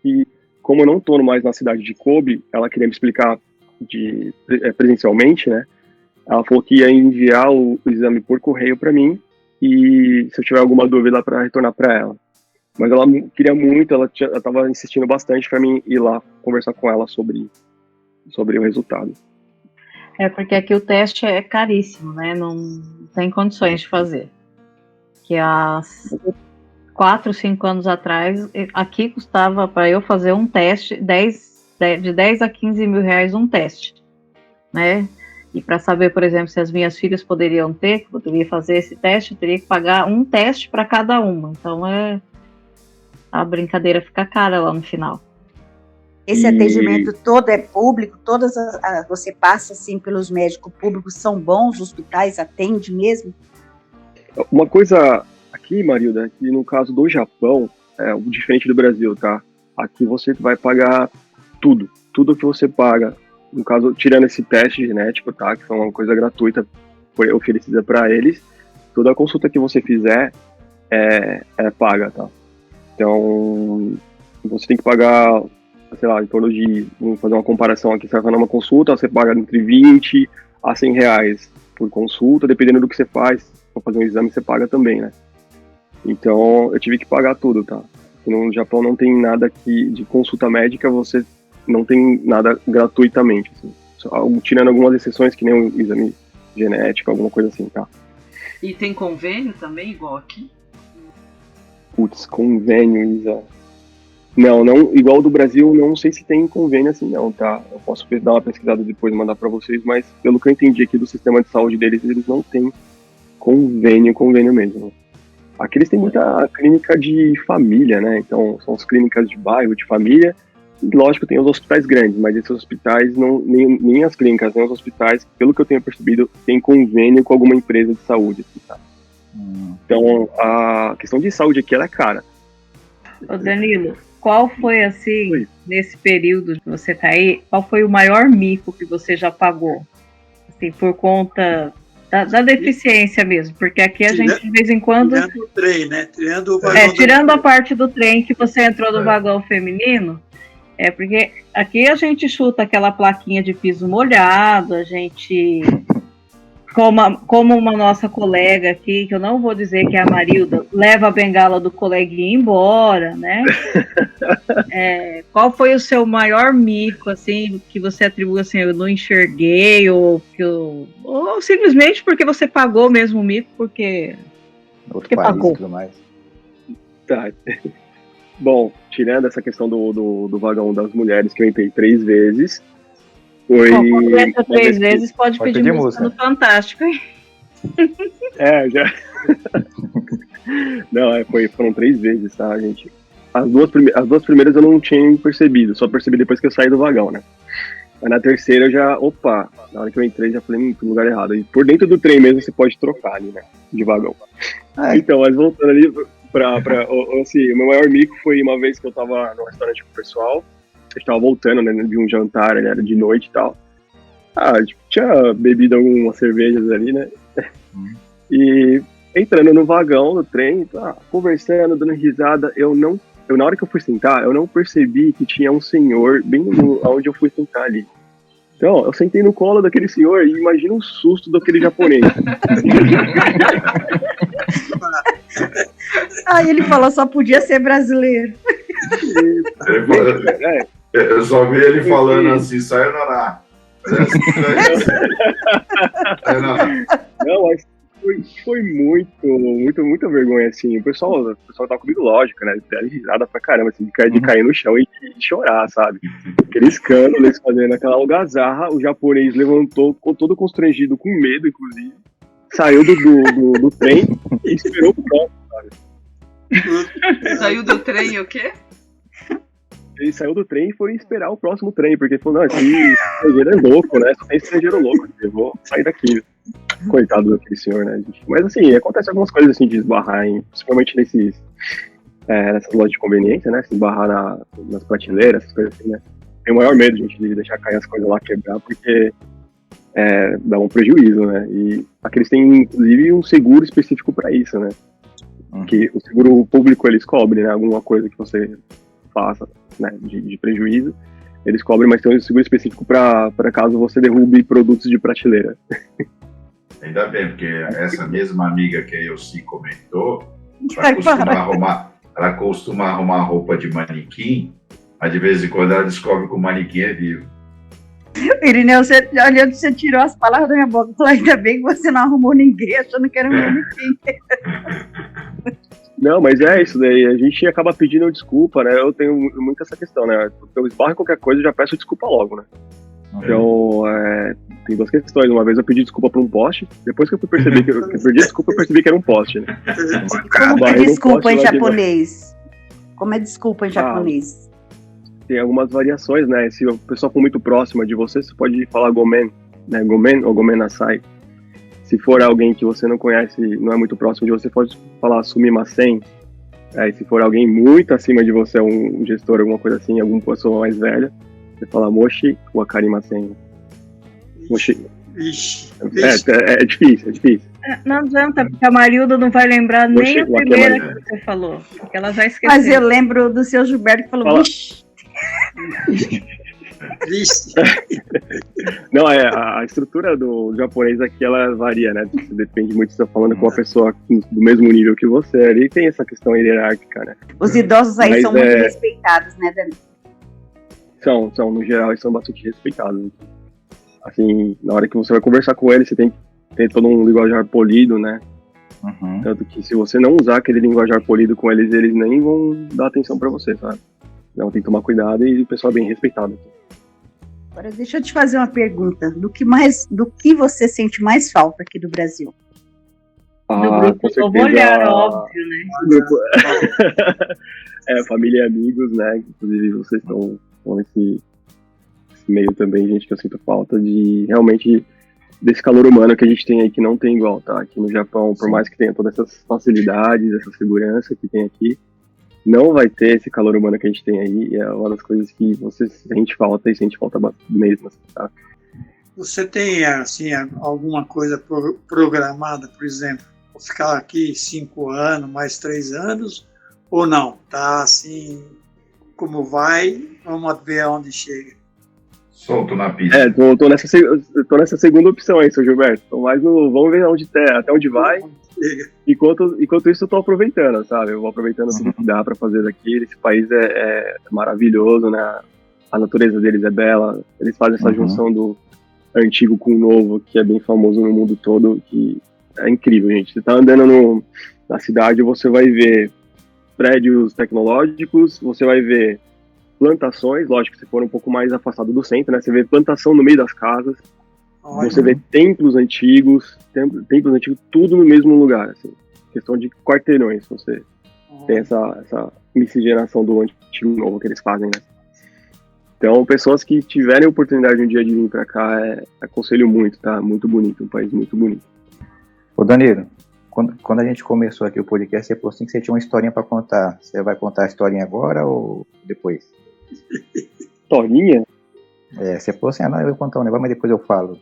que, como eu não estou mais na cidade de Kobe, ela queria me explicar presencialmente, né? Ela falou que ia enviar o exame por correio para mim, e se eu tiver alguma dúvida para retornar para ela. Mas ela queria muito, ela estava insistindo bastante para mim ir lá conversar com ela sobre o resultado. Porque aqui o teste é caríssimo, né? Não tem condições de fazer. Que há 4, 5 anos atrás, aqui custava para eu fazer um teste, de 10 a 15 mil reais um teste, né? E para saber, por exemplo, se as minhas filhas poderia fazer esse teste, eu teria que pagar um teste para cada uma. Então a brincadeira fica cara lá no final. Esse atendimento todo é público? Você passa assim pelos médicos públicos, são bons, os hospitais atendem mesmo? Uma coisa aqui, Marilda, que no caso do Japão, é diferente do Brasil, tá? Aqui você vai pagar tudo que você paga, no caso, tirando esse teste genético, tá? Que foi uma coisa gratuita, foi oferecida para eles. Toda a consulta que você fizer é paga, tá? Então, você tem que pagar, sei lá, em torno de, vamos fazer uma comparação aqui, você vai fazer uma consulta, você paga entre 20 a 100 reais por consulta, dependendo do que você faz, para fazer um exame você paga também, né? Então, eu tive que pagar tudo, tá? No Japão não tem nada de consulta médica, você não tem nada gratuitamente, assim. Tirando algumas exceções, que nem um exame genético, alguma coisa assim, tá? E tem convênio também, igual aqui? Putz, convênio, Isa. Não, igual do Brasil, não sei se tem convênio assim não, tá? Eu posso dar uma pesquisada depois e mandar pra vocês, mas pelo que eu entendi aqui do sistema de saúde deles, eles não têm convênio mesmo. Aqui eles têm muita clínica de família, né? Então, são as clínicas de bairro, de família, e lógico, tem os hospitais grandes, mas esses hospitais, nem as clínicas, nem os hospitais, pelo que eu tenho percebido, tem convênio com alguma empresa de saúde, assim, tá? Então, a questão de saúde aqui, ela é cara. Ô Danilo, qual foi, assim, nesse período que você tá aí, qual foi o maior mico que você já pagou? Assim, por conta da deficiência mesmo, porque aqui a gente, de vez em quando... Tirando o trem, né? Tirando o vagão tirando a parte do trem que você entrou no vagão feminino, porque aqui a gente chuta aquela plaquinha de piso molhado, a gente... Como uma nossa colega aqui, que eu não vou dizer que é a Marilda, leva a bengala do coleguinha embora, né? Qual foi o seu maior mico, assim, que você atribui, assim, eu não enxerguei, ou simplesmente porque você pagou mesmo o mico, porque pagou. E tudo mais. Tá. Bom, tirando essa questão do vagão das mulheres, que eu entrei 3 vezes, quando entra 3 vezes, pode pedir música no Fantástico, hein? Já. Não, foram 3 vezes, tá, gente? As duas primeiras eu não tinha percebido, só percebi depois que eu saí do vagão, né? Mas na terceira eu já, na hora que eu entrei, já falei, no lugar errado. E por dentro do trem mesmo você pode trocar ali, né? De vagão. Então, mas voltando ali assim, o meu maior mico foi uma vez que eu tava no restaurante com o pessoal. A gente tava voltando, né, de um jantar, né, era de noite e tal. Tinha bebido algumas cervejas ali, né? E entrando no vagão, no trem, conversando, dando risada, na hora que eu fui sentar, eu não percebi que tinha um senhor bem onde eu fui sentar ali. Então, eu sentei no colo daquele senhor e imagina o susto daquele japonês. Ele falou, só podia ser brasileiro. Eu só vi ele falando assim, sayonara. Não, mas foi muita vergonha, assim. O pessoal tava comigo, lógico, né? Deram risada pra caramba, assim, de cair no chão e de chorar, sabe? Aquele escândalo, eles fazendo aquela algazarra, o japonês levantou, ficou todo constrangido, com medo, inclusive. Saiu do trem e esperou o próximo, sabe? Saiu do trem o quê? Ele saiu do trem e foi esperar o próximo trem, porque ele falou, não, esse estrangeiro é louco, né? Só tem estrangeiro louco, eu vou sair daqui. Coitado daquele senhor, né, gente? Mas assim, acontece algumas coisas assim de esbarrar, principalmente nessas lojas de conveniência, né? Se esbarrar nas prateleiras, essas coisas assim, né? tenho o maior medo, gente, de deixar cair as coisas lá, quebrar, porque dá um prejuízo, né? E aqui eles têm, inclusive, um seguro específico para isso, né? Que o seguro público, eles cobrem, né? Alguma coisa que você faça, né? De prejuízo, eles cobrem, mas tem um seguro específico para caso você derrube produtos de prateleira. Ainda bem, porque essa mesma amiga que a Elci comentou, ela costuma arrumar roupa de manequim, mas de vez em quando ela descobre que o manequim é vivo. Irineu, você tirou as palavras da minha boca. Falou, ainda bem que você não arrumou ninguém achando que era um manequim. Não, mas é isso daí. A gente acaba pedindo desculpa, né? Eu tenho muito essa questão, né? Eu esbarro em qualquer coisa e já peço desculpa logo, né? Então, tem duas questões. Uma vez eu pedi desculpa por um post, depois que eu percebi que eu perdi desculpa, eu percebi que era um post, né? Como é desculpa em japonês? Como é desculpa em japonês? Tem algumas variações, né? Se a pessoa for muito próxima de você, você pode falar gomen, né? Gomen ou gomenasai. Se for alguém que você não conhece, não é muito próximo de você, pode falar sumimasen. Se for alguém muito acima de você, um gestor, alguma coisa assim, alguma pessoa mais velha, você fala moshi wakarimasen. Moshi. É difícil, é difícil. Não adianta, porque a Marilda não vai lembrar nem a primeira que você falou, porque ela já esqueceu. Mas eu lembro do seu Gilberto que falou, vixi. Não, a estrutura do japonês aqui, ela varia, né? Depende muito se você está falando com uma pessoa do mesmo nível que você, ali tem essa questão hierárquica, né? Os idosos aí são muito respeitados, né, Dani? São, no geral, eles são bastante respeitados. Assim, na hora que você vai conversar com eles, você tem que ter todo um linguajar polido, né? Tanto que se você não usar aquele linguajar polido com eles, eles nem vão dar atenção pra você, sabe? Então tem que tomar cuidado e o pessoal é bem respeitado. Agora deixa eu te fazer uma pergunta. Do que você sente mais falta aqui do Brasil? Do grupo Novo Olhar, óbvio, né? Família e amigos, né? Inclusive vocês estão nesse meio também, gente, que eu sinto falta de realmente desse calor humano que a gente tem aí, que não tem igual, tá? Aqui no Japão, por mais que tenha todas essas facilidades, essa segurança que tem aqui, não vai ter esse calor humano que a gente tem aí, e é uma das coisas que você sente falta e sente falta mesmo, tá? Você tem, assim, alguma coisa programada, por exemplo, vou ficar aqui 5 anos, mais 3 anos, ou não? Tá assim, como vai, vamos ver aonde chega. Solto na pista. Tô nessa segunda opção aí, seu Gilberto. Tô mais vamos ver até onde vai. Enquanto isso eu tô aproveitando, sabe? Eu vou aproveitando tudo que dá pra fazer daqui. Esse país é maravilhoso, né? A natureza deles é bela. Eles fazem essa junção do antigo com o novo, que é bem famoso no mundo todo, que é incrível, gente. Você tá andando na cidade, você vai ver prédios tecnológicos, você vai ver plantações, lógico, se for um pouco mais afastado do centro, né? Você vê plantação no meio das casas, você vê templos antigos, tudo no mesmo lugar, assim. Questão de quarteirões, você tem essa miscigenação do antigo e novo que eles fazem, né? Então, pessoas que tiverem a oportunidade um dia de vir pra cá, aconselho muito, tá? Muito bonito, um país muito bonito. Ô Danilo, quando a gente começou aqui o podcast, você falou assim que você tinha uma historinha pra contar. Você vai contar a historinha agora ou depois? Historinha? Você falou assim, não, eu vou contar um negócio, mas depois eu falo.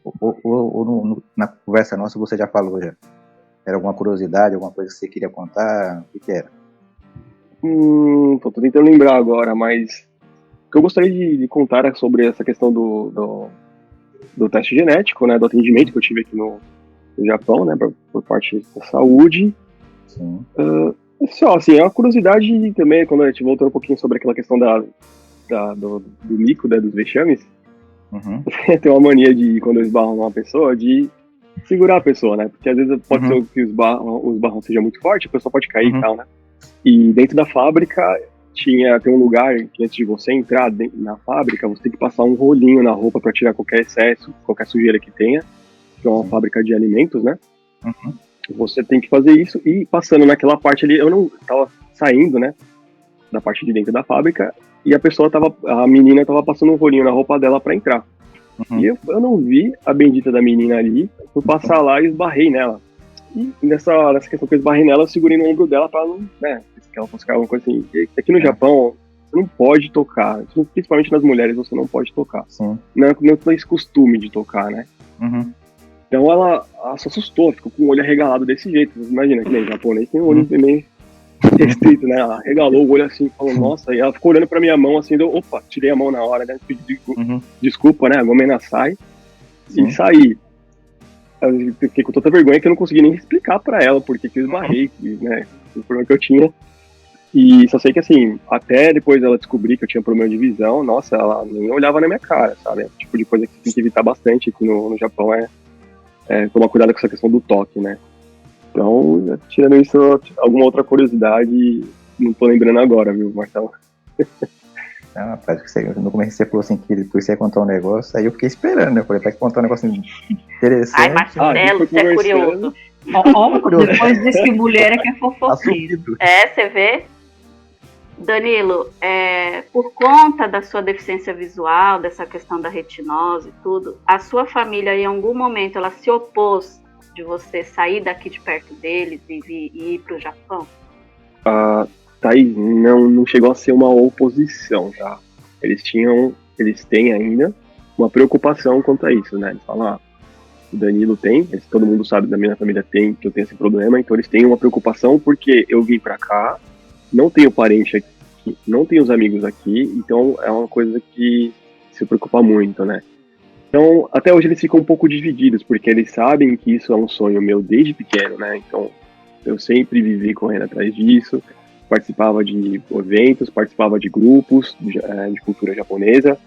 Ou na conversa nossa você já falou já? Era alguma curiosidade, alguma coisa que você queria contar? O que era? Tô tentando lembrar agora, mas o que eu gostaria de contar é sobre essa questão do teste genético, né, do atendimento que eu tive aqui no Japão, né, por parte da saúde. Sim. Só, assim, é uma curiosidade também, quando a gente voltou um pouquinho sobre aquela questão do mico, né, dos vexames, tem uma mania de, quando eles barram uma pessoa, de segurar a pessoa, né, porque às vezes pode ser que os barrão seja muito forte, a pessoa pode cair e tal, né, e dentro da fábrica tem um lugar que antes de você entrar na fábrica, você tem que passar um rolinho na roupa para tirar qualquer excesso, qualquer sujeira que tenha, que é uma fábrica de alimentos, né, você tem que fazer isso, e passando naquela parte ali, eu não tava saindo, né, da parte de dentro da fábrica, e a menina tava passando um rolinho na roupa dela pra entrar. E eu não vi a bendita da menina ali, fui passar lá e esbarrei nela. E nessa questão que eu esbarrei nela, eu segurei no ombro dela pra não, né, se ela fosse alguma coisa assim. E aqui no Japão, não pode tocar. Principalmente nas mulheres, você não pode tocar. Sim. Não tem esse costume de tocar, né? Uhum. Então ela se assustou, ficou com o olho arregalado desse jeito. Você imagina que nem japonês tem o olho meio restrito, né? Ela arregalou o olho assim, falou, nossa, e ela ficou olhando pra minha mão assim, opa, tirei a mão na hora, né? Pedi desculpa, né? Gomen nasai. E saí. Eu fiquei com tanta vergonha que eu não consegui nem explicar pra ela porque que eu esbarrei, né? O problema que eu tinha. E só sei que assim, até depois ela descobrir que eu tinha problema de visão, nossa, ela nem olhava na minha cara, sabe? É o tipo de coisa que você tem que evitar bastante aqui no Japão, tomar cuidado com essa questão do toque, né? Então, tirando isso, alguma outra curiosidade, não tô lembrando agora, viu, Marcelo? Não, rapaz, no começo você falou assim que depois você ia contar um negócio, aí eu fiquei esperando, né? Eu falei, vai contar um negócio interessante. Ai, Marcelo, você é curioso. Depois diz que mulher é que é fofoqueiro. Você vê? Danilo, por conta da sua deficiência visual, dessa questão da retinose e tudo, a sua família em algum momento ela se opôs de você sair daqui de perto deles e ir para o Japão? Thaís, não chegou a ser uma oposição, tá? Eles têm ainda uma preocupação quanto a isso, né? Eles falam, o Danilo tem, todo mundo sabe da minha família que eu tenho esse problema, então eles têm uma preocupação porque eu vim pra cá, não tenho parente aqui, não tenho os amigos aqui, então é uma coisa que se preocupa muito, né? Então, até hoje eles ficam um pouco divididos, porque eles sabem que isso é um sonho meu desde pequeno, né? Então, eu sempre vivi correndo atrás disso, participava de eventos, participava de grupos de cultura japonesa,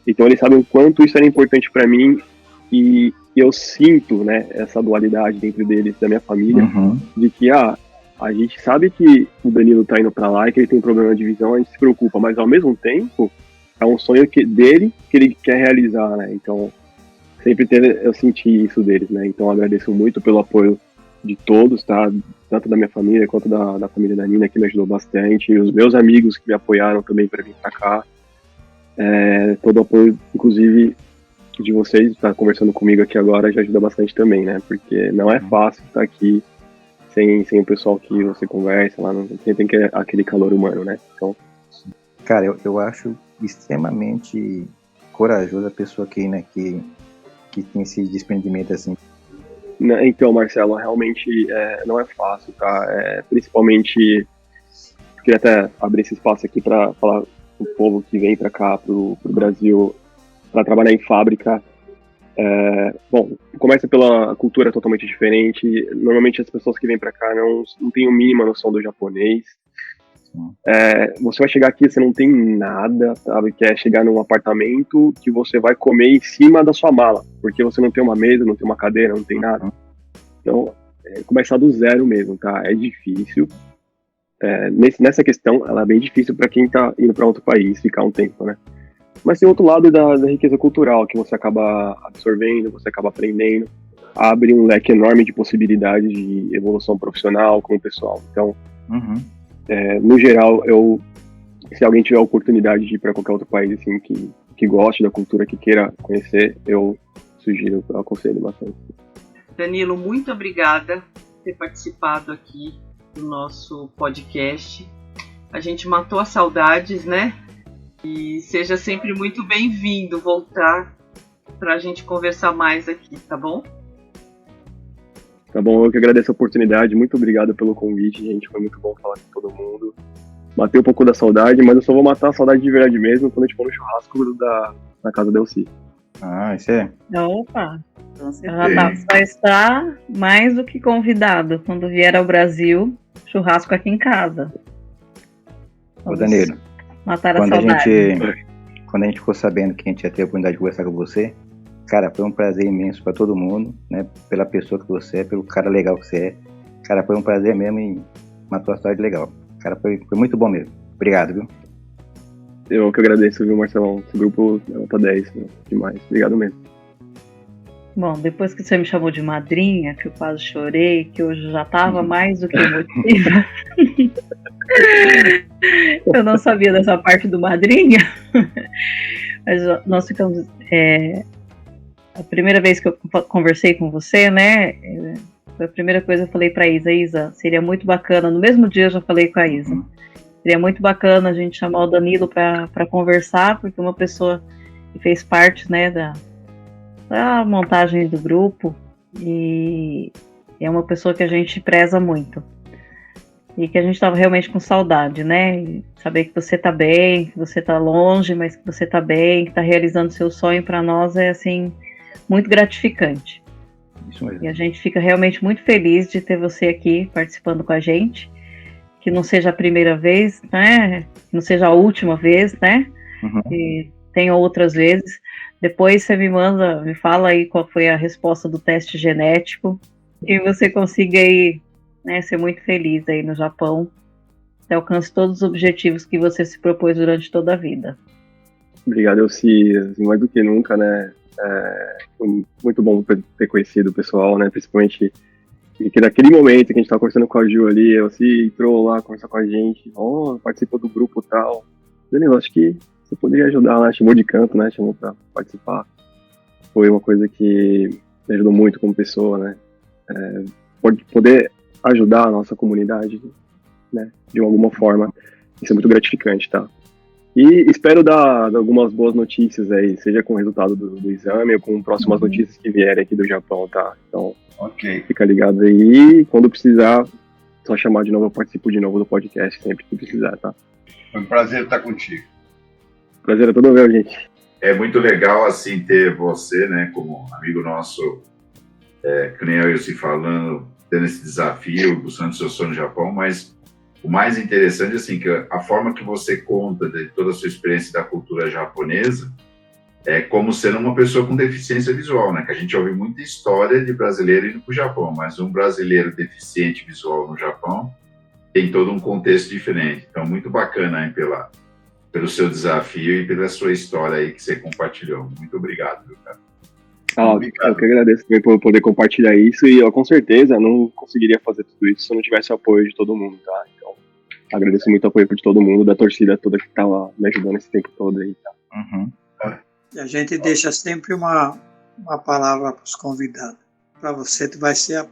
então eles sabem o quanto isso era importante para mim e eu sinto, né, essa dualidade dentro deles, da minha família, de que, a gente sabe que o Danilo tá indo pra lá e que ele tem problema de visão, a gente se preocupa, mas ao mesmo tempo, é um sonho dele que ele quer realizar, né, então, sempre eu senti isso deles, né, então agradeço muito pelo apoio de todos, tá, tanto da minha família quanto da família da Nina, que me ajudou bastante, e os meus amigos que me apoiaram também para vir pra cá, todo o apoio, inclusive, de vocês estar conversando comigo aqui agora já ajuda bastante também, né? Porque não é fácil estar aqui sem o pessoal que você conversa lá, não tem aquele calor humano, né? Então, cara, eu acho extremamente corajosa a pessoa que, né, que tem esse desprendimento assim. Então, Marcelo, realmente não é fácil, tá? Principalmente, queria até abrir esse espaço aqui para falar com o povo que vem para cá, pro Brasil, para trabalhar em fábrica. Bom, começa pela cultura totalmente diferente. Normalmente as pessoas que vêm para cá não têm a mínima noção do japonês. Você vai chegar aqui, você não tem nada, sabe? Quer chegar num apartamento que você vai comer em cima da sua mala, porque você não tem uma mesa, não tem uma cadeira, não tem nada. Então, começar do zero mesmo, tá? É difícil. Nessa questão, ela é bem difícil para quem tá indo para outro país, ficar um tempo, né? Mas tem outro lado da riqueza cultural, que você acaba absorvendo, você acaba aprendendo, abre um leque enorme de possibilidades de evolução profissional como pessoal. Então, no geral, se alguém tiver a oportunidade de ir para qualquer outro país assim, que goste da cultura, que queira conhecer, eu sugiro, eu aconselho bastante. Danilo, muito obrigada por ter participado aqui do nosso podcast. A gente matou as saudades, né? E seja sempre muito bem-vindo voltar para a gente conversar mais aqui, tá bom? Tá bom, eu que agradeço a oportunidade, muito obrigado pelo convite, gente, foi muito bom falar com todo mundo. Matei um pouco da saudade, mas eu só vou matar a saudade de verdade mesmo quando a gente for no churrasco na casa da Elci. Isso é? Opa! Vai estar mais do que convidado quando vier ao Brasil, churrasco aqui em casa. Ô, Danilo, matar a saudade. Quando a gente ficou sabendo que a gente ia ter a oportunidade de conversar com você, cara, foi um prazer imenso para todo mundo, né? Pela pessoa que você é, pelo cara legal que você é. Cara, foi um prazer mesmo e matou a saudade legal. Cara, foi muito bom mesmo. Obrigado, viu? Eu que agradeço, viu, Marcelão? Esse grupo é nota 10, né? Demais. Obrigado mesmo. Bom, depois que você me chamou de madrinha, que eu quase chorei, que hoje já estava mais do que emotiva. Eu não sabia dessa parte do madrinha. Mas nós ficamos... a primeira vez que eu conversei com você, né? Foi a primeira coisa que eu falei para Isa, seria muito bacana. No mesmo dia eu já falei com a Isa. Seria muito bacana a gente chamar o Danilo para conversar, porque uma pessoa que fez parte, né, da montagem do grupo, e é uma pessoa que a gente preza muito. E que a gente estava realmente com saudade, né? E saber que você está bem, que você está longe, mas que você está bem, que está realizando seu sonho, para nós é, assim, muito gratificante. Isso mesmo. E a gente fica realmente muito feliz de ter você aqui participando com a gente. Que não seja a primeira vez, né? Que não seja a última vez, né? Uhum. Que tenha outras vezes. Depois você me fala aí qual foi a resposta do teste genético. E você consiga aí, né, ser muito feliz aí no Japão. Você alcance todos os objetivos que você se propôs durante toda a vida. Obrigado, Elci. Mais do que nunca, né? Foi muito bom ter conhecido o pessoal, né? Principalmente que naquele momento que a gente estava conversando com a Ju ali, Elci entrou lá, conversar com a gente, participou do grupo e tal. Danilo, acho que você poderia ajudar, né? Chamou de canto, né? Chamou para participar. Foi uma coisa que me ajudou muito como pessoa, né? Poder ajudar a nossa comunidade, né? De alguma forma. Isso é muito gratificante, tá? E espero dar algumas boas notícias aí, seja com o resultado do exame ou com próximas notícias que vierem aqui do Japão, tá? Então, fica ligado aí. Quando precisar, só chamar de novo, eu participo de novo do podcast, sempre que precisar, tá? Foi um prazer estar contigo. Prazer é todo meu, gente. É muito legal, assim, ter você, né, como amigo nosso, que nem eu se falando, tendo esse desafio, buscando seu sonho no Japão, mas o mais interessante, assim, que a forma que você conta de toda a sua experiência da cultura japonesa é como sendo uma pessoa com deficiência visual, né? Que a gente ouve muita história de brasileiro indo para o Japão, mas um brasileiro deficiente visual no Japão tem todo um contexto diferente. Então, muito bacana aí pelo seu desafio e pela sua história aí que você compartilhou. Muito obrigado, viu, cara? Eu que agradeço também por poder compartilhar isso, e eu com certeza não conseguiria fazer tudo isso se eu não tivesse o apoio de todo mundo, tá? Então, agradeço muito o apoio de todo mundo, da torcida toda que estava me ajudando esse tempo todo aí, tá? Uhum. E a gente deixa sempre uma palavra para os convidados. Para você vai ser a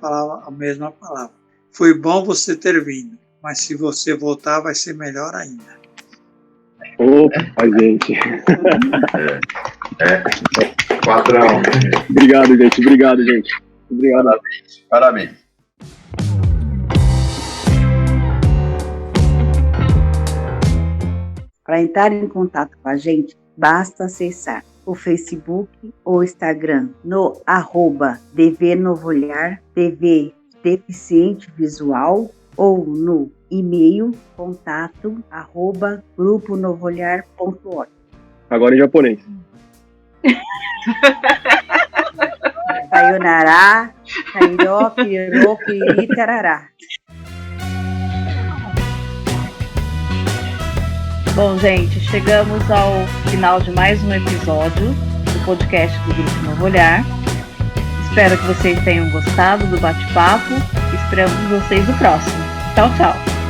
mesma palavra. Foi bom você ter vindo, mas se você voltar vai ser melhor ainda. Opa, gente. Patrão. Obrigado, gente. Obrigado. Parabéns. Para entrar em contato com a gente, basta acessar o Facebook ou Instagram no @DVNovoLhar, TV Deficiente Visual, ou no e-mail contato@gruponovolhar.org. Agora em japonês. Sayonara, Kairo, Kiro, Kiri, Tarará. Bom, gente, chegamos ao final de mais um episódio do podcast do Grupo Novo Olhar. Espero que vocês tenham gostado do bate-papo. Esperamos vocês no próximo. Tchau, tchau.